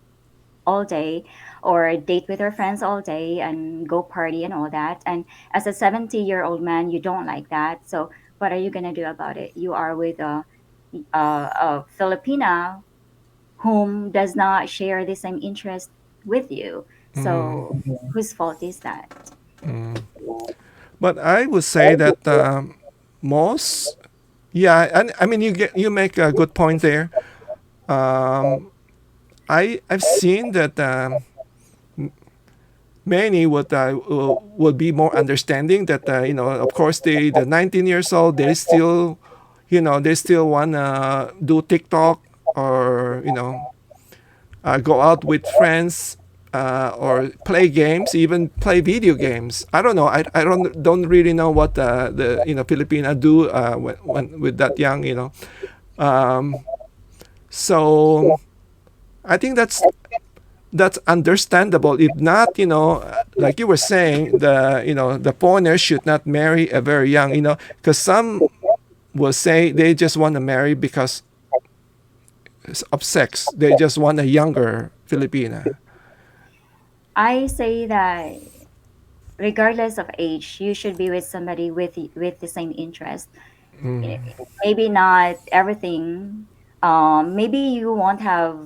Speaker 2: all day, or date with her friends all day and go party and all that. And as a 70-year-old man, you don't like that. So what are you going to do about it? You are with a Filipina whom does not share the same interest with you.
Speaker 1: Mm-hmm.
Speaker 2: So whose fault is that?
Speaker 1: But I would say that most, yeah, and I mean you make a good point there. Um, I've seen that many would be more understanding that of course the 19 years old, they still they still wanna do TikTok, or go out with friends, or play games, even play video games. I don't know. I don't really know what the Filipina do when with that young. Um, so I think that's understandable. If not, like you were saying, the foreigner should not marry a very young. Because some will say they just want to marry because of sex. They just want a younger Filipina.
Speaker 2: I say that regardless of age, you should be with somebody with the same interest.
Speaker 1: Mm-hmm.
Speaker 2: Maybe not everything. Maybe you won't have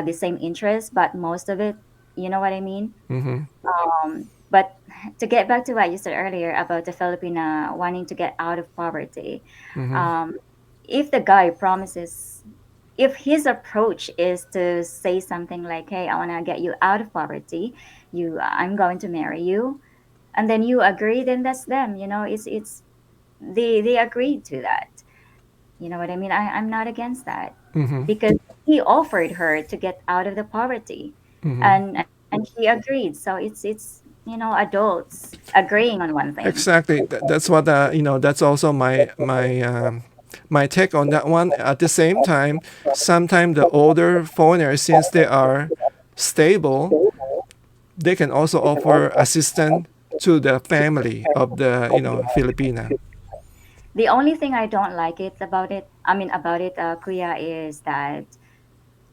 Speaker 2: the same interest, but most of it, you know what I mean.
Speaker 1: Mm-hmm.
Speaker 2: But to get back to what you said earlier about the Filipina wanting to get out of poverty,
Speaker 1: Mm-hmm.
Speaker 2: um, if the guy promises, if his approach is to say something like, "Hey, I want to get you out of poverty. I'm going to marry you," and then you agree, then that's them. It's they agreed to that. You know what I mean? I'm not against that,
Speaker 1: Mm-hmm.
Speaker 2: because he offered her to get out of the poverty,
Speaker 1: Mm-hmm.
Speaker 2: and she agreed. So it's adults agreeing on one thing.
Speaker 1: Exactly. That's what That's also my take on that one. At the same time, sometimes the older foreigners, since they are stable, they can also offer assistance to the family of the Filipina.
Speaker 2: The only thing I don't like it about it, I mean about it, Kuya, is that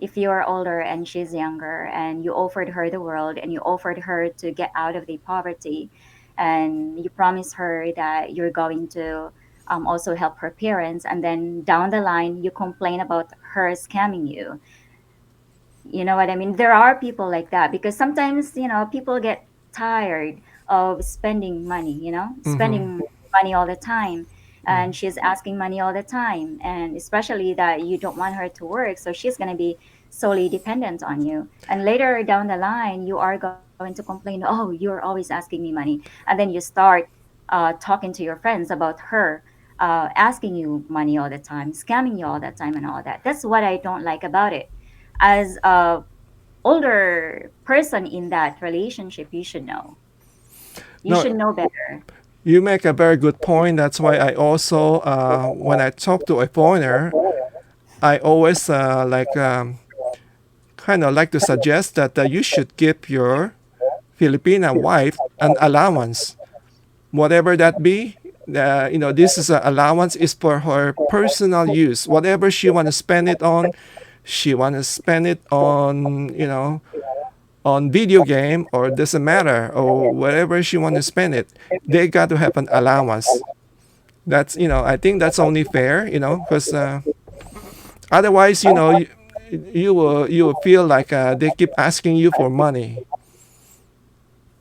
Speaker 2: if you're older and she's younger and you offered her the world and you offered her to get out of the poverty, and you promise her that you're going to also help her parents, and then down the line you complain about her scamming you. You know what I mean? There are people like that, because sometimes, people get tired of spending money,
Speaker 1: Mm-hmm.
Speaker 2: spending money all the time. And she's asking money all the time. And especially that you don't want her to work. So she's going to be solely dependent on you. And later down the line, you are going to complain, oh, you're always asking me money. And then you start talking to your friends about her asking you money all the time, scamming you all the time, and all that. That's what I don't like about it. As a older person in that relationship, you
Speaker 1: No,
Speaker 2: should know better.
Speaker 1: you make a very good point. That's why I also, when I talk to a foreigner, I always kind of like to suggest that you should give your Filipina wife an allowance, whatever that be. This is an allowance is for her personal use. Whatever she want to spend it on, she want to spend it on, on video game, or doesn't matter, or whatever she want to spend it, they got to have an allowance. That's, I think that's only fair, because otherwise, you will feel like they keep asking you for money.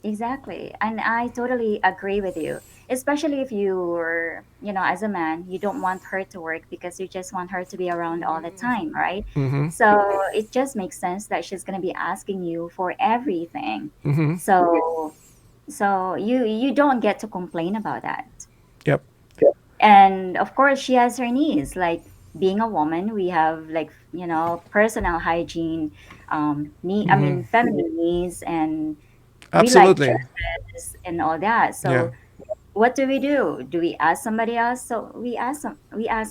Speaker 2: Exactly. And I totally agree with you. Especially if you're, as a man, you don't want her to work because you just want her to be around all the time, right?
Speaker 1: Mm-hmm.
Speaker 2: So it just makes sense that she's going to be asking you for everything.
Speaker 1: Mm-hmm.
Speaker 2: So you don't get to complain about that.
Speaker 1: Yep.
Speaker 2: And of course, she has her needs. Like being a woman, we have like, personal hygiene, need, I
Speaker 1: Mm-hmm.
Speaker 2: mean, feminine needs, and we like
Speaker 1: Absolutely.
Speaker 2: and all that.
Speaker 1: Yeah.
Speaker 2: So what do we do? Do we ask somebody else? So we ask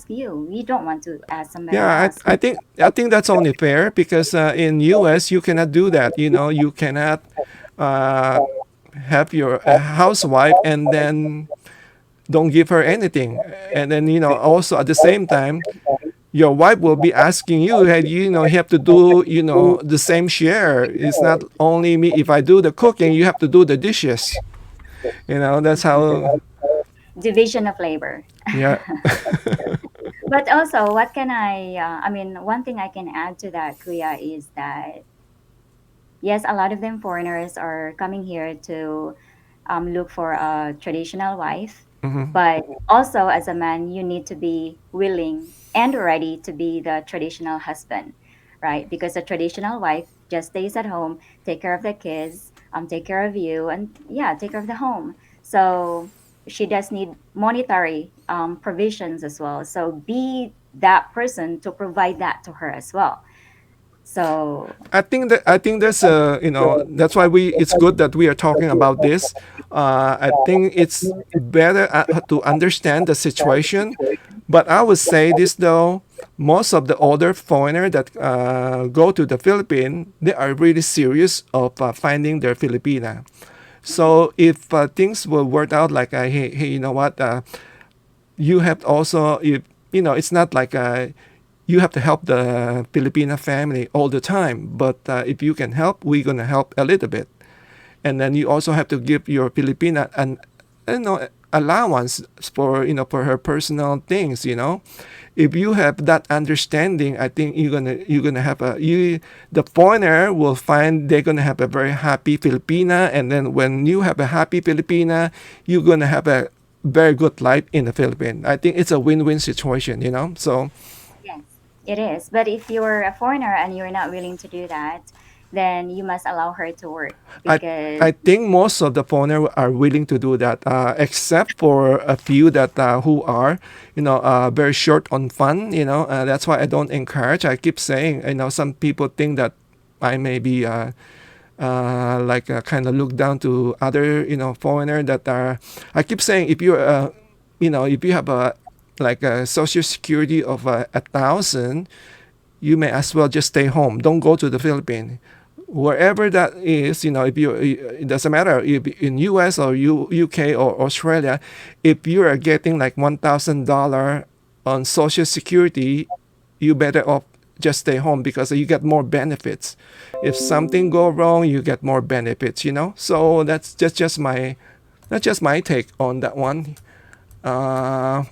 Speaker 2: you. We don't want to ask somebody
Speaker 1: Yeah,
Speaker 2: else.
Speaker 1: I think that's only fair, because in US you cannot do that. You cannot uh, have your housewife and then don't give her anything, and then also at the same time your wife will be asking you, hey, you have to do the same share. It's not only me. If I do the cooking, you have to do the dishes. That's how.
Speaker 2: Division of labor.
Speaker 1: Yeah.
Speaker 2: But also, what can I mean, one thing I can add to that, Kuya, is that yes, a lot of them foreigners are coming here to look for a traditional wife.
Speaker 1: Hmm.
Speaker 2: But also, as a man, you need to be willing and ready to be the traditional husband, right? Because a traditional wife just stays at home, take care of the kids, take care of you, and yeah, take care of the home. So she does need monetary provisions as well. So be that person to provide that to her as well. So
Speaker 1: I think that's why it's good that we are talking about this. I think it's better to understand the situation. But I would say this though, most of the older foreigner that go to the Philippines, they are really serious of finding their Filipina. So if things will work out like, hey, you know what, you have also, if it's not like you have to help the Filipina family all the time, but if you can help, we're gonna help a little bit. And then you also have to give your Filipina an allowance for for her personal things. If you have that understanding, I think you're gonna have the foreigner will find they're gonna have a very happy Filipina, and then when you have a happy Filipina, you're gonna have a very good life in the Philippines. I think it's a win-win situation. So
Speaker 2: yes, it is. But if you're a foreigner and you're not willing to do that, then you must allow her to work
Speaker 1: I
Speaker 2: because
Speaker 1: I think most of the foreigner are willing to do that, except for a few that who are, very short on fun. That's why I don't encourage. I keep saying, some people think that I may be like kind of look down to other, foreigner that are. I keep saying, if you're, if you have a like a social security of 1,000, you may as well just stay home. Don't go to the Philippines. Wherever that is, if it doesn't matter if in US or UK or Australia, if you are getting like $1,000 on Social Security, you better off just stay home because you get more benefits. If something go wrong, you get more benefits. So that's just my take on that one. Uh,